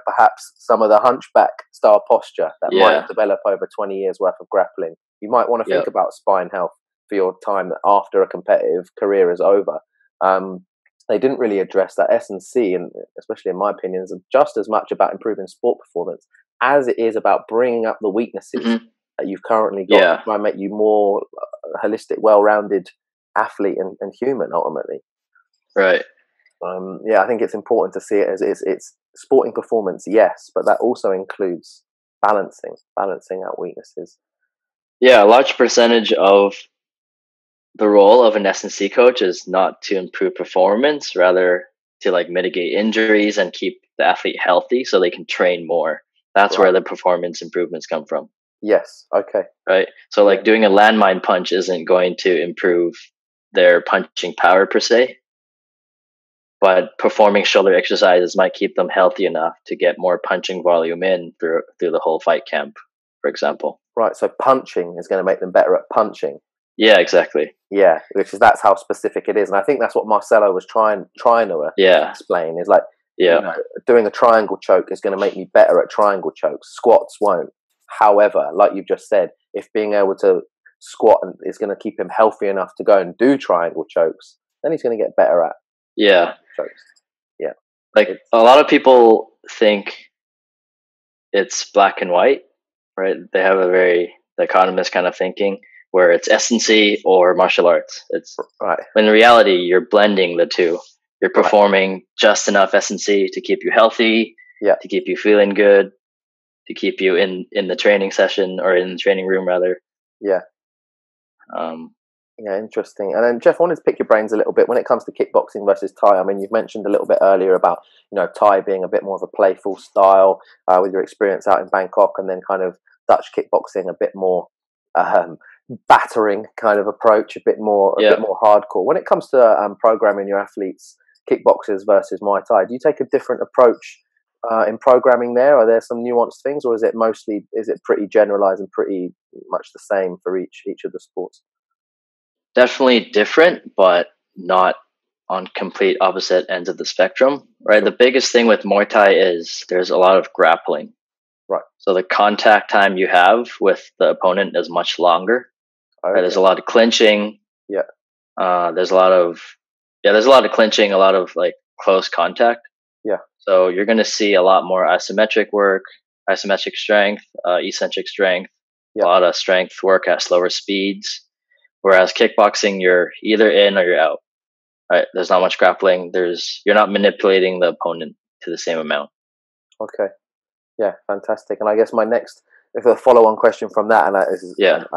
perhaps some of the hunchback style posture that might develop over 20 years worth of grappling. You might want to think about spine health for your time after a competitive career is over. They didn't really address that. S&C, and especially in my opinion, is just as much about improving sport performance as it is about bringing up the weaknesses that you've currently got to try and make you more holistic, well-rounded athlete and human ultimately. Right. I think it's important to see it as it's sporting performance, yes, but that also includes balancing out weaknesses. Yeah, a large percentage of the role of an S&C coach is not to improve performance, rather to like mitigate injuries and keep the athlete healthy so they can train more. That's where the performance improvements come from. Yes. Okay. Right. So like doing a landmine punch isn't going to improve their punching power per se, but performing shoulder exercises might keep them healthy enough to get more punching volume in through the whole fight camp, for example. Right. So punching is going to make them better at punching. Yeah, exactly. Yeah, that's how specific it is, and I think that's what Marcelo was trying to explain. Is like, doing a triangle choke is going to make me better at triangle chokes. Squats won't. However, like you've just said, if being able to squat is going to keep him healthy enough to go and do triangle chokes, then he's going to get better at chokes. Yeah, like a lot of people think it's black and white, right? They have a very dichotomous kind of thinking, where it's S&C or martial arts. It's in reality, you're blending the two. You're performing just enough S&C to keep you healthy, to keep you feeling good, to keep you in the training session or in the training room rather. Yeah. Interesting. And then Jeff, I wanted to pick your brains a little bit when it comes to kickboxing versus Thai. I mean, you've mentioned a little bit earlier about, Thai being a bit more of a playful style with your experience out in Bangkok, and then kind of Dutch kickboxing a bit more battering kind of approach, a bit more hardcore. When it comes to programming your athletes, kickboxers versus Muay Thai, do you take a different approach in programming there? Are there some nuanced things, or is it pretty generalized and pretty much the same for each of the sports? Definitely different, but not on complete opposite ends of the spectrum, right? Sure. The biggest thing with Muay Thai is there's a lot of grappling. Right. So the contact time you have with the opponent is much longer. Okay. Right? There's a lot of clinching. Yeah. There's a lot of clinching, a lot of like close contact. Yeah. So you're going to see a lot more isometric work, isometric strength, eccentric strength, Yeah. a lot of strength work at slower speeds. Whereas kickboxing, you're either in or you're out. Right? There's not much grappling. You're not manipulating the opponent to the same amount. Okay. Yeah, fantastic. And I guess my next, if a follow-on question from that, and I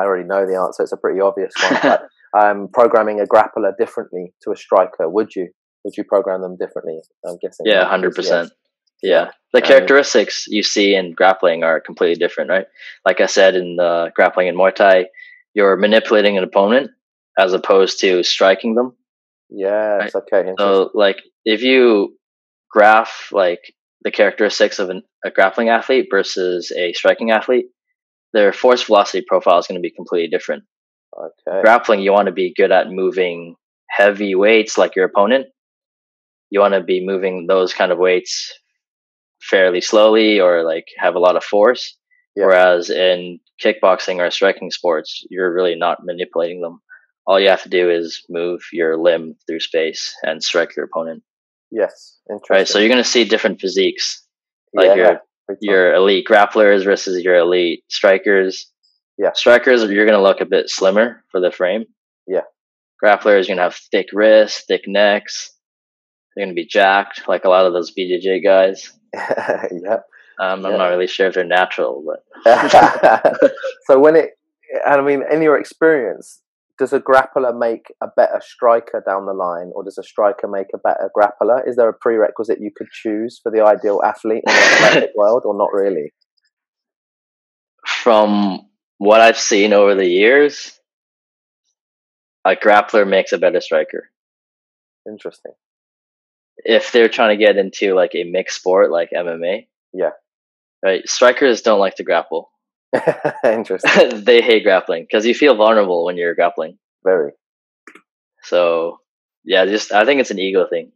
already know the answer. It's a pretty obvious one. But programming a grappler differently to a striker, would you program them differently? I'm guessing. Yeah, 100%. Yeah, the characteristics you see in grappling are completely different, right? Like I said, in the grappling in Muay Thai, you're manipulating an opponent as opposed to striking them. Yeah, right? Okay. So, like, if you graph like the characteristics of a grappling athlete versus a striking athlete, their force velocity profile is going to be completely different. Okay. Grappling, you want to be good at moving heavy weights like your opponent. You want to be moving those kind of weights fairly slowly or like have a lot of force. Yeah. Whereas in kickboxing or striking sports, you're really not manipulating them. All you have to do is move your limb through space and strike your opponent. Yes, interesting. Right, so you're going to see different physiques, like your elite grapplers versus your elite strikers. Yeah, strikers, you're going to look a bit slimmer for the frame. Yeah, grapplers, you're going to have thick wrists, thick necks. They're going to be jacked, like a lot of those BJJ guys. Yeah. I'm not really sure if they're natural, but so in your experience, does a grappler make a better striker down the line, or does a striker make a better grappler? Is there a prerequisite you could choose for the ideal athlete in the athletic world, or not really? From what I've seen over the years, a grappler makes a better striker. Interesting. If they're trying to get into like a mixed sport like MMA, yeah, right. Strikers don't like to grapple. Interesting. They hate grappling because you feel vulnerable when you're grappling. Very. So, yeah, I think it's an ego thing.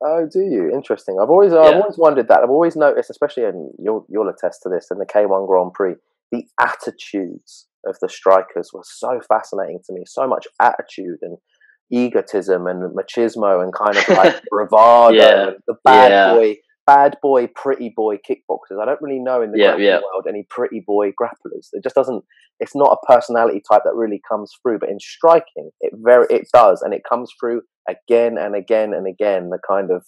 Oh, do you? Interesting. I've always wondered that. I've always noticed, especially in you'll attest to this in the K1 Grand Prix, the attitudes of the strikers were so fascinating to me. So much attitude and egotism and machismo and kind of like bravado and the bad boy, pretty boy kickboxers. I don't really know in the grappling world any pretty boy grapplers. It just doesn't. It's not a personality type that really comes through. But in striking, it does, and it comes through again and again and again. The kind of,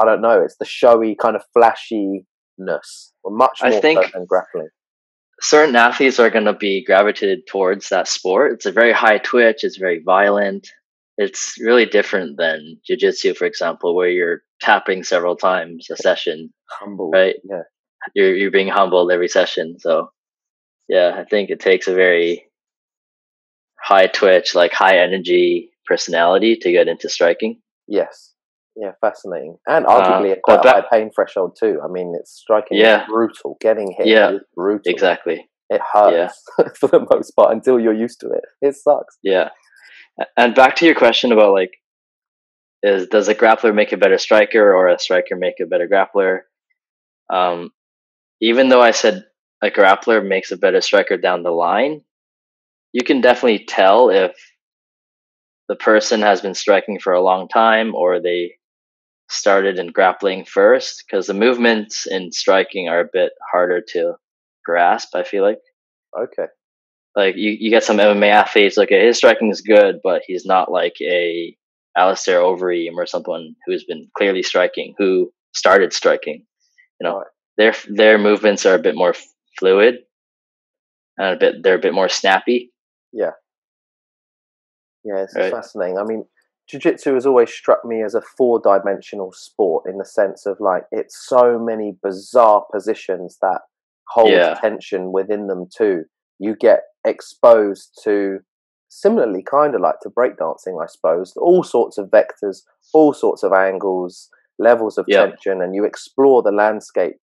I don't know. It's the showy kind of flashiness, much more so than grappling. Certain athletes are going to be gravitated towards that sport. It's a very high twitch. It's very violent. It's really different than jiu-jitsu, for example, where you're tapping several times a session. Humble, right? Yeah, you're being humbled every session. So, yeah, I think it takes a very high twitch, like high energy personality to get into striking. Yes, yeah, fascinating, and arguably quite a high pain threshold too. I mean, it's striking is brutal. Getting hit is brutal. Exactly. It hurts for the most part until you're used to it. It sucks. Yeah. And back to your question about like, does a grappler make a better striker or a striker make a better grappler? Even though I said a grappler makes a better striker down the line, you can definitely tell if the person has been striking for a long time or they started in grappling first, because the movements in striking are a bit harder to grasp, I feel like. Okay. Like you get some MMA athletes, like his striking is good, but he's not like a Alistair Overeem or someone who's been clearly striking, who started striking. You know, their movements are a bit more fluid and they're a bit more snappy. Yeah. Yeah, it's fascinating. I mean, jiu-jitsu has always struck me as a 4-dimensional sport in the sense of like it's so many bizarre positions that hold tension within them too. You get exposed to, similarly kind of like to breakdancing, I suppose, all sorts of vectors, all sorts of angles, levels of tension, and you explore the landscape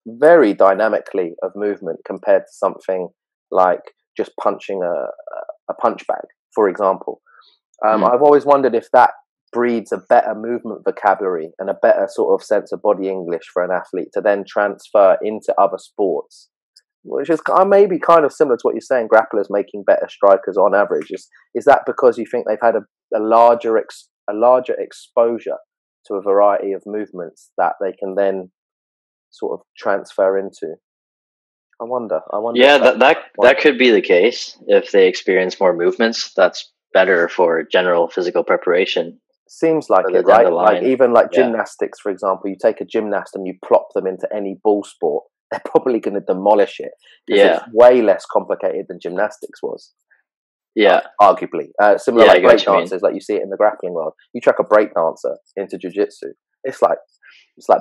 very dynamically of movement compared to something like just punching a punch bag, for example. I've always wondered if that breeds a better movement vocabulary and a better sort of sense of body English for an athlete to then transfer into other sports, which is maybe kind of similar to what you're saying, grapplers making better strikers on average. Is that because you think they've had a larger exposure to a variety of movements that they can then sort of transfer into? I wonder. Yeah, that could be the case. If they experience more movements, that's better for general physical preparation. Seems like it, right? Like even like gymnastics, for example, you take a gymnast and you plop them into any ball sport, they're probably going to demolish it. It's way less complicated than gymnastics was. Yeah, arguably. Similar like break dancers, like you see it in the grappling world. You chuck a break dancer into jiu-jitsu, it's like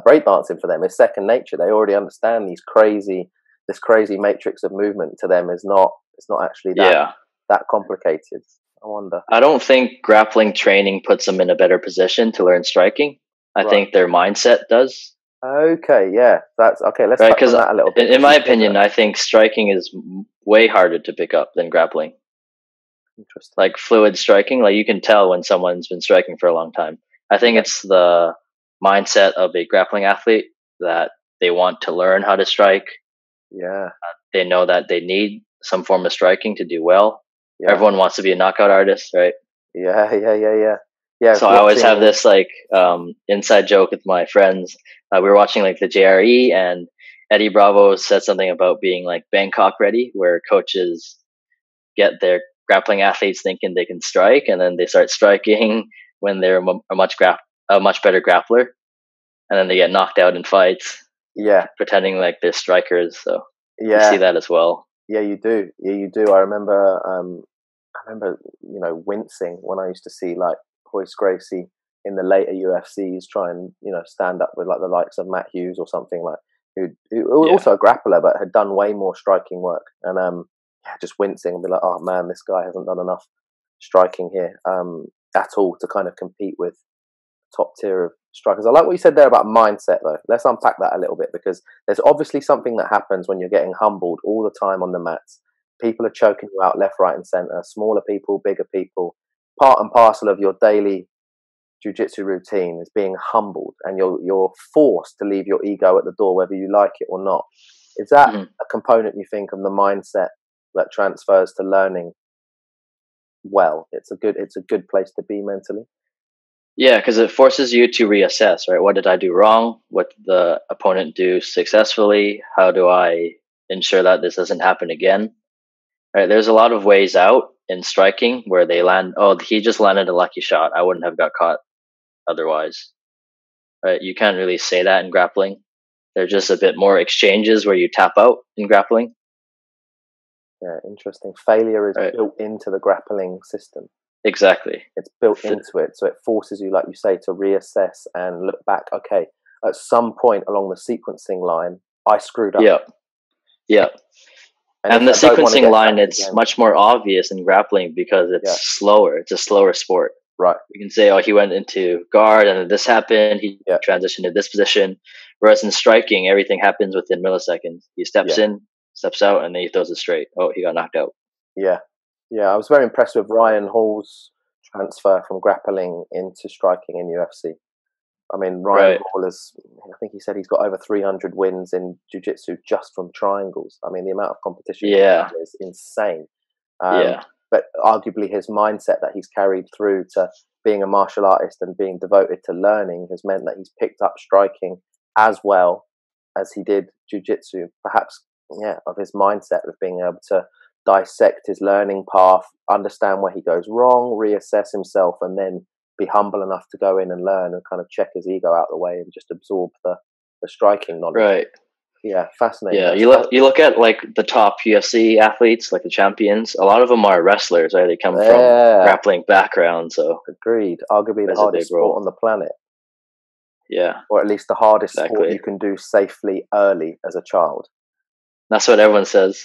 break dancing for them. It's second nature. They already understand this crazy matrix of movement. To them is not actually that complicated. I wonder. I don't think grappling training puts them in a better position to learn striking. I think their mindset does. Okay, yeah, that's okay. Let's touch on that a little bit. In my opinion, I think striking is way harder to pick up than grappling. Interesting. Like fluid striking, like you can tell when someone's been striking for a long time. I think it's the mindset of a grappling athlete that they want to learn how to strike. Yeah. They know that they need some form of striking to do well. Yeah. Everyone wants to be a knockout artist, right? Yeah. So I always have this like inside joke with my friends. We were watching like the JRE, and Eddie Bravo said something about being like Bangkok ready, where coaches get their grappling athletes thinking they can strike, and then they start striking when they're a much better grappler, and then they get knocked out in fights. Yeah, pretending like they're strikers. So you see that as well. Yeah, you do. I remember, wincing when I used to see like Royce Gracie in the later UFCs try and stand up with like the likes of Matt Hughes or something, like who was also a grappler but had done way more striking work, and just wincing and be like, oh man, this guy hasn't done enough striking here at all to kind of compete with top tier of strikers. I like what you said there about mindset though. Let's unpack that a little bit, because there's obviously something that happens when you're getting humbled all the time on the mats. People are choking you out left, right and center, smaller people, bigger people. Part and parcel of your daily jiu-jitsu routine is being humbled, and you're forced to leave your ego at the door whether you like it or not. Is that a component, you think, of the mindset that transfers to learning well? It's a good place to be mentally. Yeah, because it forces you to reassess, right? What did I do wrong? What did the opponent do successfully? How do I ensure that this doesn't happen again? Right? There's a lot of ways out in striking where they land. Oh, he just landed a lucky shot. I wouldn't have got caught otherwise. Right? You can't really say that in grappling. There's just a bit more exchanges where you tap out in grappling. Yeah, interesting. Failure is built into the grappling system. Exactly. It's built into it. So it forces you, like you say, to reassess and look back. Okay, at some point along the sequencing line, I screwed up. Yeah. And the sequencing line, it's much more obvious in grappling because it's slower. It's a slower sport. Right. You can say, oh, he went into guard and then this happened. He transitioned to this position. Whereas in striking, everything happens within milliseconds. He steps in, steps out, and then he throws it straight. Oh, he got knocked out. Yeah. Yeah, I was very impressed with Ryan Hall's transfer from grappling into striking in UFC. I mean, Ryan Hall I think he said he's got over 300 wins in jiu-jitsu just from triangles. I mean, the amount of competition is insane. But arguably his mindset that he's carried through to being a martial artist and being devoted to learning has meant that he's picked up striking as well as he did jiu-jitsu. Perhaps, of his mindset of being able to dissect his learning path, understand where he goes wrong, reassess himself, and then be humble enough to go in and learn and kind of check his ego out the way and just absorb the striking knowledge. Right. Yeah, fascinating. Yeah, you look at like the top UFC athletes, like the champions. A lot of them are wrestlers, right? They come from grappling background. So agreed. Arguably the hardest sport on the planet. Yeah. Or at least the hardest sport you can do safely early as a child. That's what everyone says.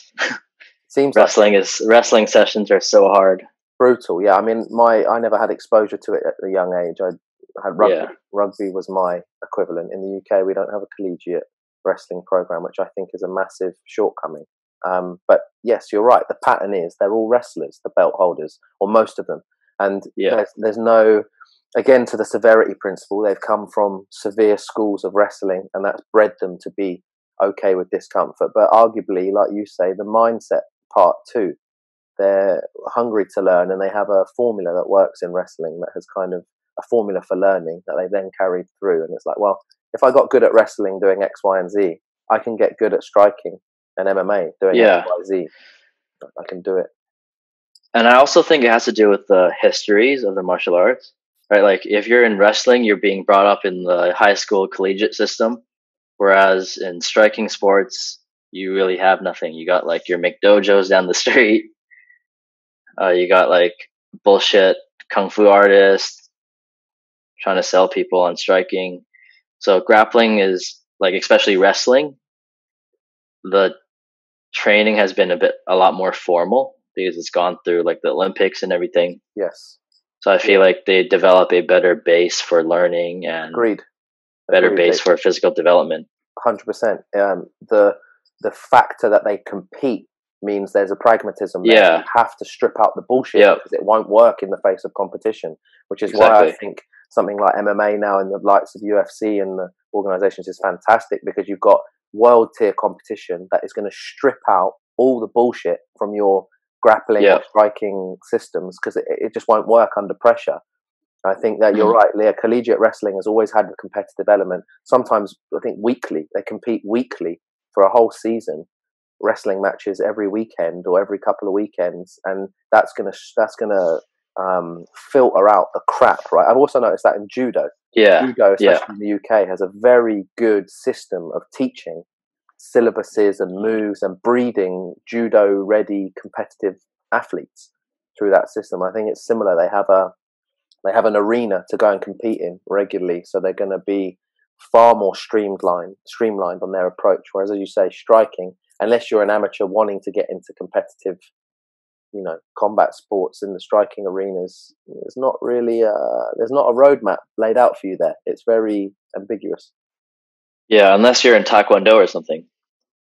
Seems wrestling sessions are so hard. Brutal. Yeah, I mean, I never had exposure to it at a young age. I had rugby. Yeah. Rugby was my equivalent. In the UK, we don't have a collegiate wrestling program, which I think is a massive shortcoming. But yes, you're right. The pattern is they're all wrestlers, the belt holders, or most of them. And there's no again, to the severity principle, they've come from severe schools of wrestling, and that's bred them to be okay with discomfort. But arguably, like you say, the mindset part too, they're hungry to learn, and they have a formula that works in wrestling that has kind of a formula for learning that they then carried through. And it's like, well, if I got good at wrestling doing X, Y, and Z, I can get good at striking and MMA doing X, Y, Z. I can do it. And I also think it has to do with the histories of the martial arts, right? Like if you're in wrestling, you're being brought up in the high school collegiate system, whereas in striking sports, you really have nothing. You got like your McDojos down the street. You got like bullshit kung fu artists trying to sell people on striking. So grappling is like, especially wrestling, the training has been a lot more formal because it's gone through like the Olympics and everything. Yes. So I feel like they develop a better base for learning and better base for physical development. 100%. The factor that they compete means there's a pragmatism there. Yeah. You have to strip out the bullshit because it won't work in the face of competition, which is why I think something like MMA now in the likes of UFC and the organizations is fantastic, because you've got world tier competition that is going to strip out all the bullshit from your grappling or striking systems, because it just won't work under pressure. I think that you're right, Leah. Collegiate wrestling has always had a competitive element. Sometimes I think weekly, they compete weekly for a whole season, wrestling matches every weekend or every couple of weekends, and that's gonna filter out the crap, right? I've also noticed that in judo. Judo, especially in the UK, has a very good system of teaching syllabuses and moves and breeding judo-ready competitive athletes through that system. I think it's similar. They have an arena to go and compete in regularly, so they're going to be far more streamlined on their approach. Whereas, as you say, striking, unless you're an amateur wanting to get into competitive, combat sports in the striking arenas, there's not really there's not a roadmap laid out for you there. It's very ambiguous. Yeah, unless you're in Taekwondo or something.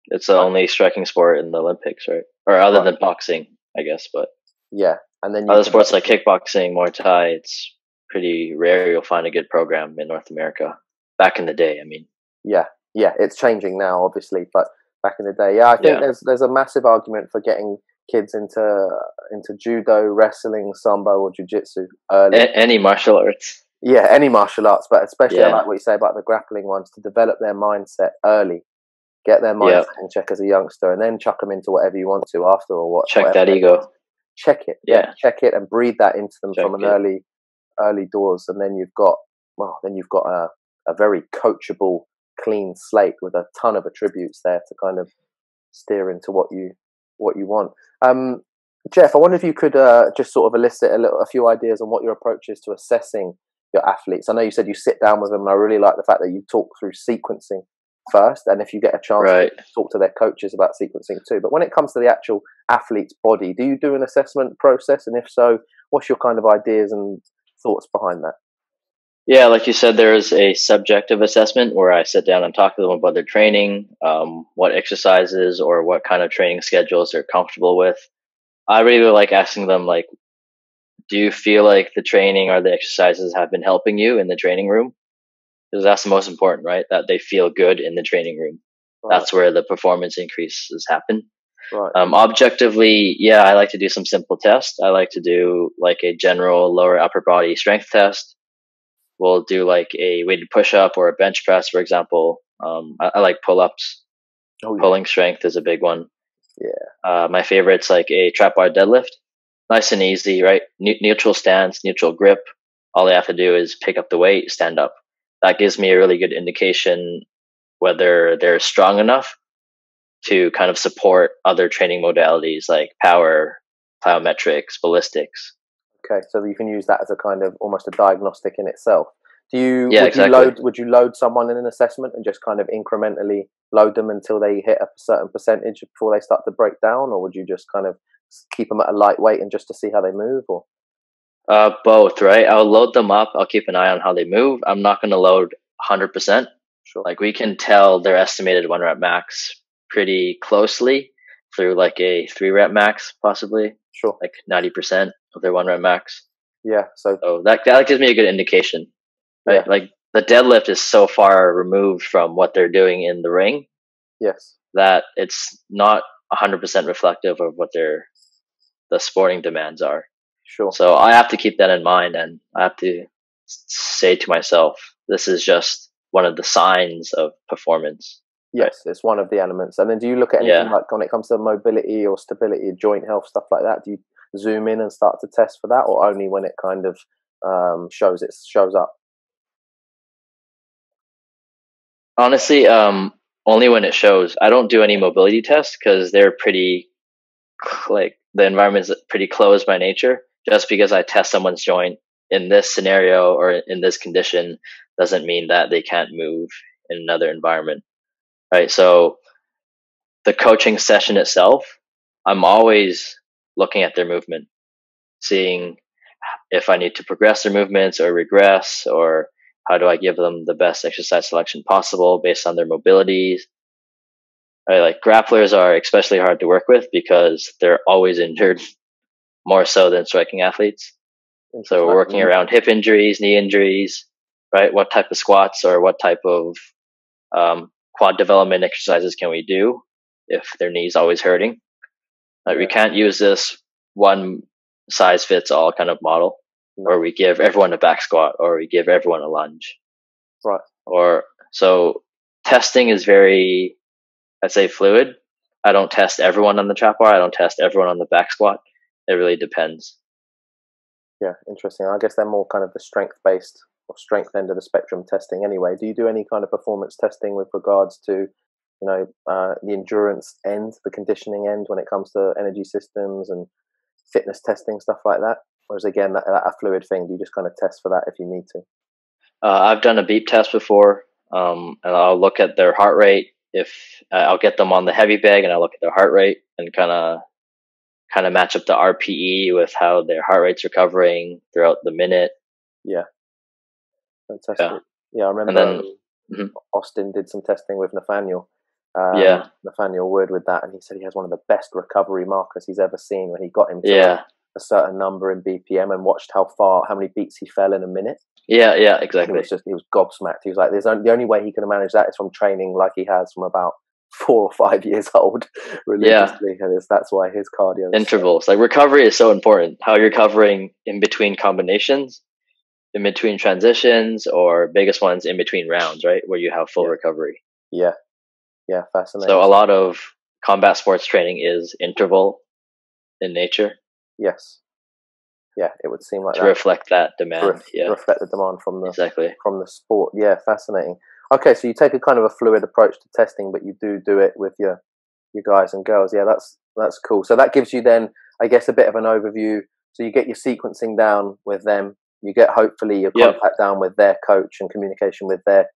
It's the only striking sport in the Olympics, right? Or other than boxing, I guess. But yeah, and then other sports like kickboxing, Muay Thai, it's pretty rare you'll find a good program in North America. Back in the day, I mean. Yeah, it's changing now, obviously, but back in the day, I think there's a massive argument for getting kids into judo, wrestling, sambo, or jiu-jitsu early. Any martial arts. Yeah, any martial arts, but especially I like what you say about the grappling ones, to develop their mindset early, get their mindset in check as a youngster, and then chuck them into whatever you want to after, or what. Check that ego. Check it, check it, and breed that into them from an early doors, and then you've got a very coachable, clean slate with a ton of attributes there to kind of steer into what you want. Jeff, I wonder if you could just sort of elicit a few ideas on what your approach is to assessing your athletes. I know you said you sit down with them, and I really like the fact that you talk through sequencing first, and if you get a chance to talk to their coaches about sequencing too. But when it comes to the actual athlete's body, do you do an assessment process? And if so, what's your kind of ideas and thoughts behind that? Yeah, like you said, there is a subjective assessment where I sit down and talk to them about their training, what exercises or what kind of training schedules they're comfortable with. I really like asking them, like, do you feel like the training or the exercises have been helping you in the training room? Because that's the most important, right? That they feel good in the training room. Right. That's where the performance increases happen. Right. Objectively, I like to do some simple tests. I like to do like a general lower upper body strength test. We'll do like a weighted push-up or a bench press, for example. I like pull-ups. Pulling strength is a big one. Yeah. My favorite's like a trap bar deadlift. Nice and easy, right? Neutral stance, neutral grip. All they have to do is pick up the weight, stand up. That gives me a really good indication whether they're strong enough to kind of support other training modalities like power, plyometrics, ballistics. Okay, so you can use that as a kind of almost a diagnostic in itself. Would you load someone in an assessment and just kind of incrementally load them until they hit a certain percentage before they start to break down, or would you just kind of keep them at a light weight and just to see how they move? Or both, right? I'll load them up. I'll keep an eye on how they move. I'm not going to load 100%. Sure. Like we can tell their estimated 1 rep max pretty closely through like a 3 rep max, possibly. Sure. Like 90% of their 1 rep max. Yeah. So that gives me a good indication, right? yeah. Like the deadlift is so far removed from what they're doing in the ring Yes. that it's not 100% reflective of what the sporting demands are. Sure. So I have to keep that in mind, and I have to say to myself, this is just one of the signs of performance. Yes, it's one of the elements. And then do you look at anything like when it comes to mobility or stability, joint health, stuff like that? Do you zoom in and start to test for that, or only when it kind of shows up? Honestly, only when it shows. I don't do any mobility tests because they're pretty, like, the environment is pretty closed by nature. Just because I test someone's joint in this scenario or in this condition doesn't mean that they can't move in another environment, right? So the coaching session itself, I'm always looking at their movement, seeing if I need to progress their movements or regress, or how do I give them the best exercise selection possible based on their mobilities. Right, like grapplers are especially hard to work with because they're always injured, more so than striking athletes. So we're working around hip injuries, knee injuries, right? What type of squats or what type of quad development exercises can we do if their knee's always hurting? We can't use this one size fits all kind of model, or we give everyone a back squat, or we give everyone a lunge. Right. Or so testing is very, I'd say, fluid. I don't test everyone on the trap bar. I don't test everyone on the back squat. It really depends. Yeah, interesting. I guess they're more kind of the strength-based or strength end of the spectrum testing anyway. Do you do any kind of performance testing with regards to, the endurance end, the conditioning end when it comes to energy systems and fitness testing, stuff like that? Or is again that a fluid thing? Do you just kind of test for that if you need to? I've done a beep test before, and I'll look at their heart rate. If I'll get them on the heavy bag and I'll look at their heart rate and kind of match up the RPE with how their heart rate's recovering throughout the minute. Yeah. Fantastic. Yeah, I remember Austin did some testing with Nathaniel. Nathaniel Wood with that, and he said he has one of the best recovery markers he's ever seen when he got him to a certain number in BPM and watched how many beats he fell in a minute. Yeah, exactly. He was gobsmacked. He was like, the only way he can manage that is from training like he has from about 4 or 5 years old religiously. And that's why his cardio intervals, like recovery is so important. How you're covering in between combinations, in between transitions, or biggest ones in between rounds, right, where you have full recovery. Yeah, fascinating. So a lot of combat sports training is interval in nature. Yes. Yeah, it would seem like to reflect that demand. Reflect the demand from the sport. Yeah, fascinating. Okay, so you take a kind of a fluid approach to testing, but you do it with your guys and girls. Yeah, that's cool. So that gives you then, I guess, a bit of an overview. So you get your sequencing down with them. You get hopefully your contact down with their coach and communication with their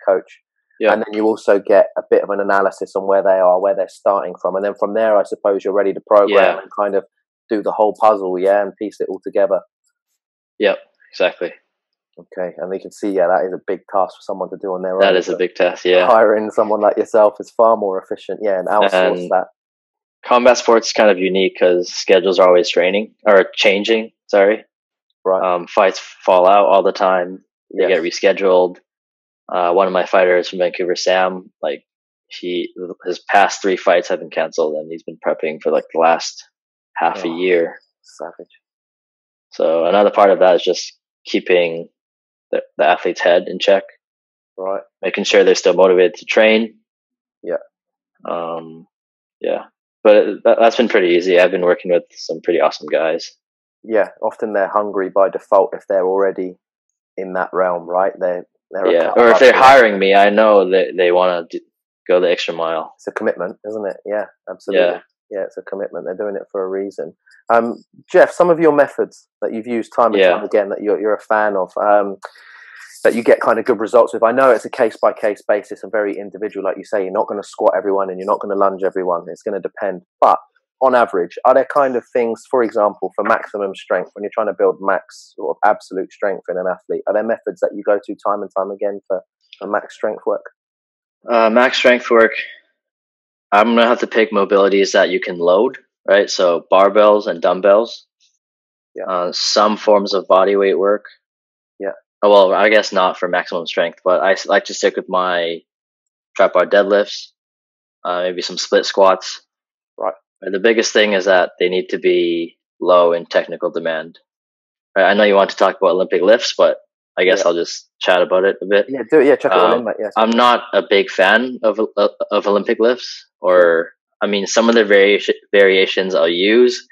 coach. Yeah. And then you also get a bit of an analysis on where they are, where they're starting from. And then from there, I suppose you're ready to program and kind of do the whole puzzle, and piece it all together. Yep, exactly. Okay, and you can see, that is a big task for someone to do on their own. That is a big task, Hiring someone like yourself is far more efficient, and outsource that. Combat sports is kind of unique because schedules are always changing. Sorry. Right. Fights fall out all the time. They get rescheduled. One of my fighters from Vancouver, Sam, his past 3 fights have been canceled, and he's been prepping for the last half a year. Savage. So another part of that is just keeping the athlete's head in check. Right. Making sure they're still motivated to train. Yeah. But that's been pretty easy. I've been working with some pretty awesome guys. Yeah. Often they're hungry by default if they're already in that realm, right? They're or if they're hiring me, I know that they want to go the extra mile. It's a commitment, isn't it? Yeah, absolutely. Yeah, it's a commitment. They're doing it for a reason. Jeff, some of your methods that you've used time and time again that you're a fan of, that you get kind of good results with. I know it's a case-by-case basis and very individual. Like you say, you're not going to squat everyone and you're not going to lunge everyone. It's going to depend. But on average, are there kind of things, for example, for maximum strength, when you're trying to build max or absolute strength in an athlete, are there methods that you go to time and time again for max strength work? Max strength work, I'm going to have to pick mobilities that you can load, right? So barbells and dumbbells. some forms of body weight work. Yeah. Oh, well, I guess not for maximum strength, but I like to stick with my trap bar deadlifts, maybe some split squats. Right. The biggest thing is that they need to be low in technical demand. Right? I know you want to talk about Olympic lifts, but I guess I'll just chat about it a bit. Yeah, do it. Yeah, chuck it all in, mate. Yes. I'm not a big fan of Olympic lifts, or I mean, some of the variations I'll use,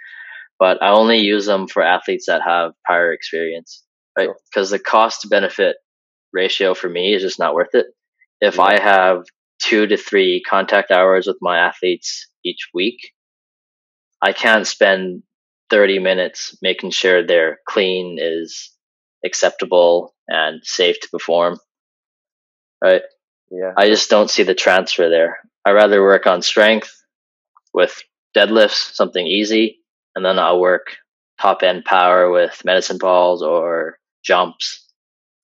but I only use them for athletes that have prior experience, right? Because the cost benefit ratio for me is just not worth it. If I have 2 to 3 contact hours with my athletes each week, I can't spend 30 minutes making sure their clean is acceptable and safe to perform. Right? Yeah. I just don't see the transfer there. I rather work on strength with deadlifts, something easy, and then I'll work top end power with medicine balls or jumps.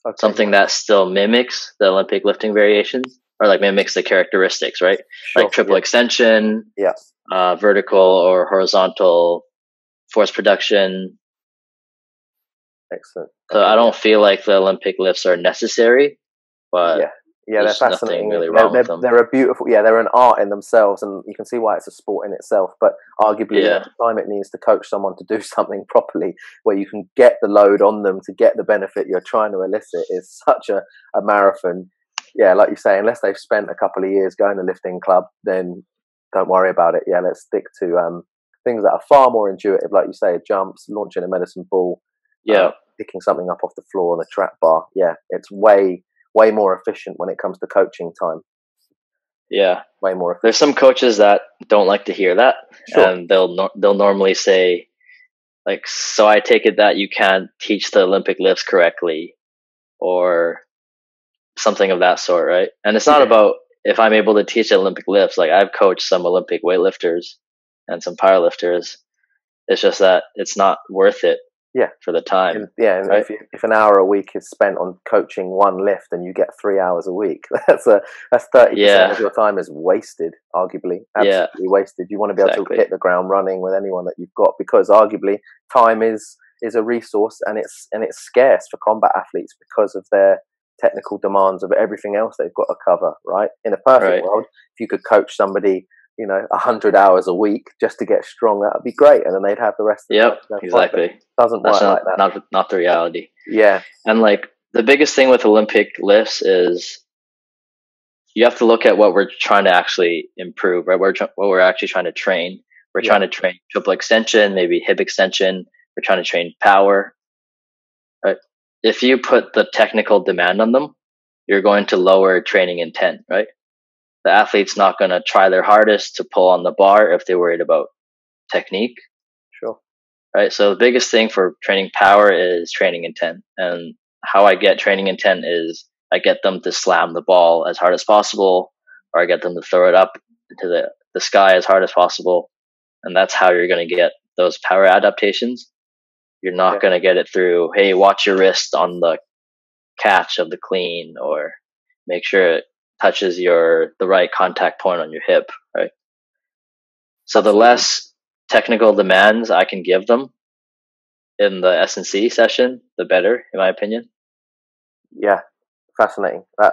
Okay, something that still mimics the Olympic lifting variations, or like mimics the characteristics, right? Sure, like triple extension, vertical or horizontal force production. Excellent. So I don't feel like the Olympic lifts are necessary, but they're fascinating. Really wrong with them. They're a beautiful, they're an art in themselves, and you can see why it's a sport in itself. But arguably, the time it needs to coach someone to do something properly, where you can get the load on them to get the benefit you're trying to elicit, is such a marathon. Yeah, like you say, unless they've spent a couple of years going to lifting club, then don't worry about it. Yeah, let's stick to things that are far more intuitive, like you say, jumps, launching a medicine ball, picking something up off the floor on a trap bar. Yeah, it's way more efficient when it comes to coaching time. Yeah, way more efficient. There's some coaches that don't like to hear that, and they'll normally say, like, so I take it that you can't teach the Olympic lifts correctly, or something of that sort, right? And it's not about if I'm able to teach Olympic lifts. Like, I've coached some Olympic weightlifters and some powerlifters. It's just that it's not worth it. For the time. Right? If an hour a week is spent on coaching one lift and you get 3 hours a week, that's 30% of your time is wasted, arguably. Absolutely wasted. You want to be able to hit the ground running with anyone that you've got, because arguably time is a resource, and it's scarce for combat athletes because of their technical demands of everything else they've got to cover, right? In a perfect world, if you could coach somebody 100 hours a week just to get strong, that would be great, and then they'd have the rest of the time. Exactly. Doesn't work like that. Not the reality. Yeah. And like, the biggest thing with Olympic lifts is you have to look at what we're trying to actually improve, right? What we're actually trying to train. We're trying to train triple extension, maybe hip extension. We're trying to train power, right? If you put the technical demand on them, you're going to lower training intent, right? The athlete's not going to try their hardest to pull on the bar if they're worried about technique. Sure. Right. So the biggest thing for training power is training intent. And how I get training intent is I get them to slam the ball as hard as possible, or I get them to throw it up into the sky as hard as possible. And that's how you're going to get those power adaptations. You're not going to get it through, hey, watch your wrist on the catch of the clean, or make sure it touches the right contact point on your hip, right? So the less technical demands I can give them in the S&C session, the better, in my opinion. Yeah, fascinating. I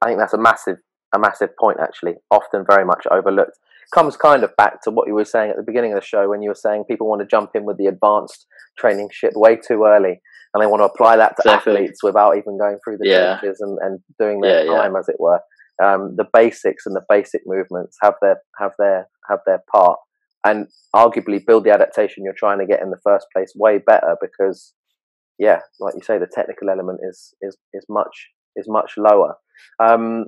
think that's a massive point, actually. Often very much overlooked. Comes kind of back to what you were saying at the beginning of the show, when you were saying people want to jump in with the advanced training shit way too early, and they want to apply that to athletes witithout even going through the trenches and doing their time, as it were. The basics and the basic movements have their part, and arguably build the adaptation you're trying to get in the first place way better, because like you say, the technical element is much lower. I'm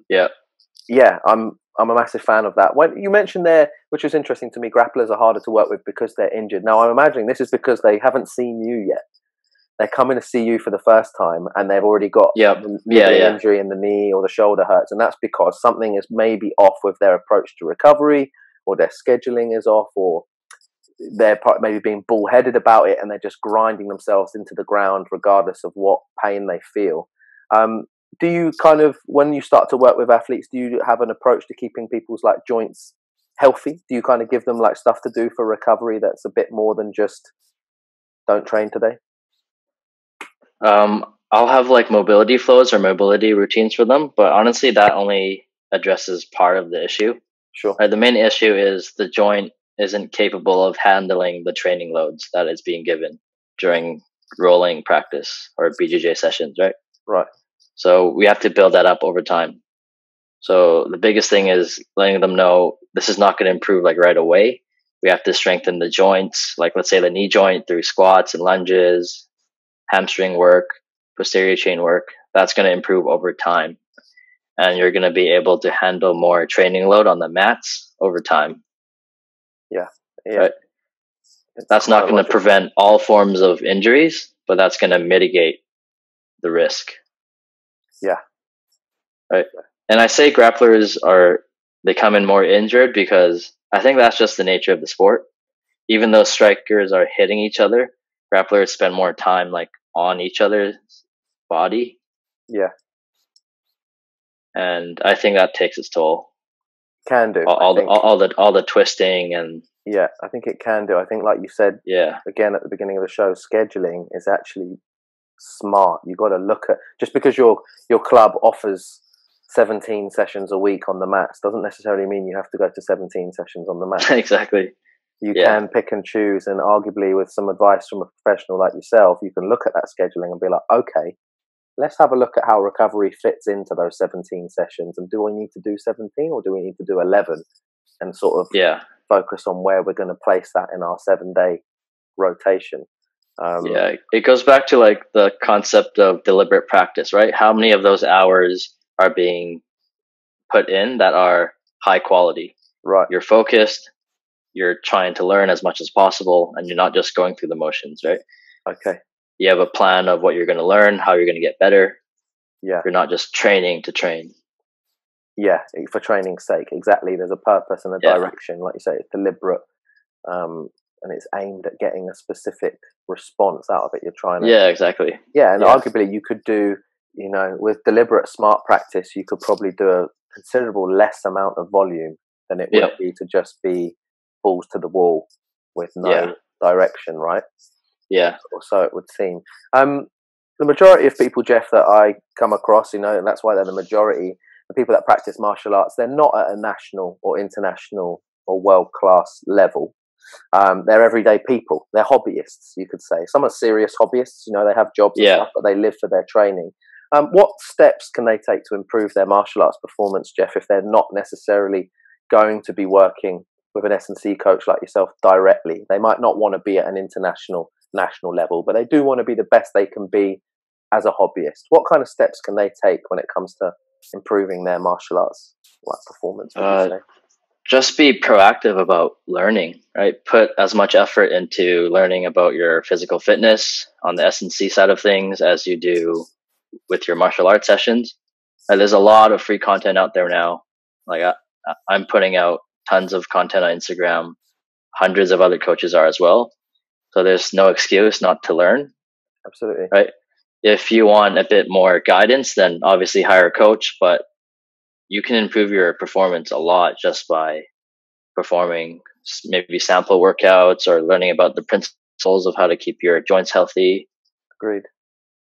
a massive fan of that. When you mentioned there, which was interesting to me, grapplers are harder to work with because they're injured. Now I'm imagining this is because they haven't seen you yet. They're coming to see you for the first time, and they've already got injury in the knee, or the shoulder hurts, and that's because something is maybe off with their approach to recovery, or their scheduling is off, or they're maybe being bullheaded about it, and they're just grinding themselves into the ground regardless of what pain they feel. Do you kind of, when you start to work with athletes, do you have an approach to keeping people's like joints healthy? Do you kind of give them like stuff to do for recovery that's a bit more than just don't train today? I'll have like mobility flows or mobility routines for them, but honestly, that only addresses part of the issue. Sure. The main issue is the joint isn't capable of handling the training loads that is being given during rolling practice or BJJ sessions, right? Right. So we have to build that up over time. So the biggest thing is letting them know this is not going to improve like right away. We have to strengthen the joints, like let's say the knee joint through squats and lunges, hamstring work, posterior chain work. That's going to improve over time. And you're going to be able to handle more training load on the mats over time. Yeah. Right? That's not going to prevent all forms of injuries, but that's going to mitigate the risk. Yeah. Right. And I say grapplers they come in more injured because I think that's just the nature of the sport. Even though strikers are hitting each other, grapplers spend more time like on each other's body. Yeah. And I think that takes its toll. Can do. All the twisting and yeah, I think it can do. I think, like you said, again at the beginning of the show, scheduling is actually smart. You got to look at, just because your club offers 17 sessions a week on the mats doesn't necessarily mean you have to go to 17 sessions on the mats. Exactly. You can pick and choose, and arguably with some advice from a professional like yourself, you can look at that scheduling and be like, okay, let's have a look at how recovery fits into those 17 sessions, and do we need to do 17 or do we need to do 11, and sort of focus on where we're going to place that in our 7-day rotation. It goes back to like the concept of deliberate practice, right? How many of those hours are being put in that are high quality? Right. You're focused, you're trying to learn as much as possible, and you're not just going through the motions, right? Okay. You have a plan of what you're going to learn, how you're going to get better. Yeah. You're not just training to train. Yeah, for training's sake. Exactly. There's a purpose and a direction. Like you say, it's deliberate, and it's aimed at getting a specific response out of it. You're trying to... Yeah, exactly. Yeah, and arguably you could do, with deliberate smart practice, you could probably do a considerable less amount of volume than it would be to just be balls to the wall with no direction, right? Yeah. Or so it would seem. The majority of people, Jeff, that I come across, and that's why they're the majority, the people that practice martial arts, they're not at a national or international or world-class level. They're everyday people. They're hobbyists, you could say. Some are serious hobbyists. They have jobs and stuff, but they live for their training. What steps can they take to improve their martial arts performance, Jeff, if they're not necessarily going to be working with an S&C coach like yourself directly? They might not want to be at an international, national level, but they do want to be the best they can be as a hobbyist. What kind of steps can they take when it comes to improving their martial arts performance, would you say? Just be proactive about learning, right? Put as much effort into learning about your physical fitness on the S&C side of things as you do with your martial arts sessions. There's a lot of free content out there now. Like I'm putting out tons of content on Instagram. Hundreds of other coaches are as well. So there's no excuse not to learn. Absolutely. Right? If you want a bit more guidance, then obviously hire a coach, but you can improve your performance a lot just by performing maybe sample workouts or learning about the principles of how to keep your joints healthy. Agreed.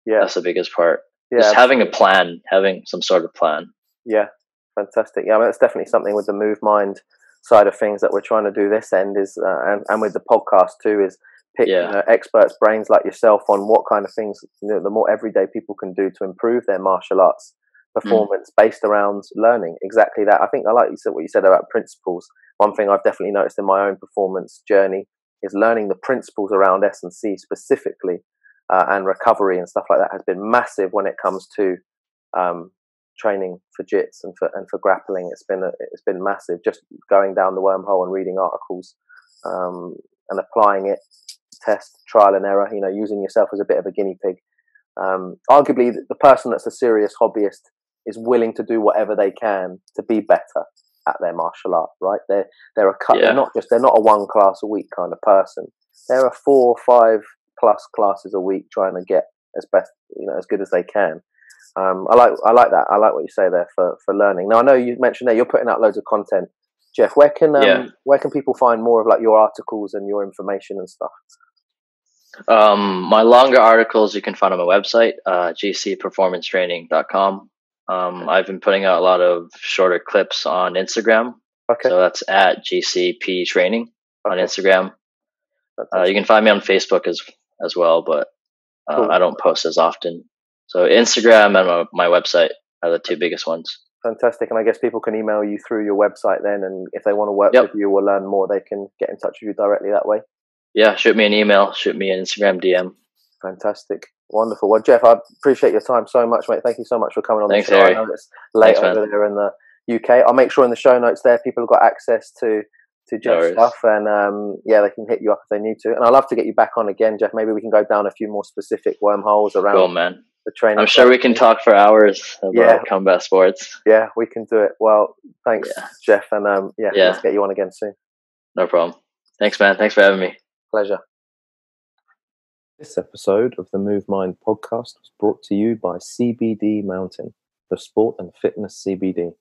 Yeah. That's the biggest part. Yeah, just having a plan, having some sort of plan. Yeah. Fantastic. Yeah, that's definitely something with the Move Mind side of things that we're trying to do this end is, and with the podcast too, is pick experts' brains like yourself on what kind of things the more everyday people can do to improve their martial arts performance based around learning. Exactly that. I think I like what you said about principles. One thing I've definitely noticed in my own performance journey is learning the principles around S&C specifically, and recovery and stuff like that has been massive when it comes to training for jits and for grappling. It's been massive, just going down the wormhole and reading articles and applying it, test, trial and error, using yourself as a bit of a guinea pig. Arguably the person that's a serious hobbyist is willing to do whatever they can to be better at their martial art, right? They're not a 1 class a week kind of person. They're a 4 or 5 plus classes a week trying to get as good as they can. I like that. I like what you say there for learning. Now I know you mentioned there you're putting out loads of content, Jeff. Where can people find more of like your articles and your information and stuff? My longer articles you can find on my website, gcperformancetraining.com. I've been putting out a lot of shorter clips on Instagram. Okay. So that's at GCP Training on Instagram. Fantastic. You can find me on Facebook as well, but Cool. I don't post as often. So Instagram and my website are the two biggest ones. Fantastic. And I guess people can email you through your website then, and if they want to work with you or learn more, they can get in touch with you directly that way. Yeah, shoot me an email, shoot me an Instagram DM. Fantastic. Wonderful. Well, Jeff, I appreciate your time so much, mate. Thank you so much for coming on the show. Harry. I know it's late over there in the UK. I'll make sure in the show notes there people have got access to Jeff's stuff, and they can hit you up if they need to. And I'd love to get you back on again, Jeff. Maybe we can go down a few more specific wormholes around the training. I'm sure we can talk for hours about combat sports. Yeah, we can do it. Well, thanks, Jeff, and let's get you on again soon. No problem. Thanks, man. Thanks for having me. Pleasure. This episode of the Move Mind podcast was brought to you by CBD Mountain, the sport and fitness CBD.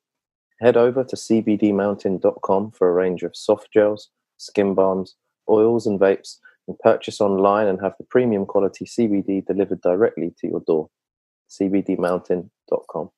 Head over to cbdmountain.com for a range of soft gels, skin balms, oils and vapes, and purchase online and have the premium quality CBD delivered directly to your door. cbdmountain.com.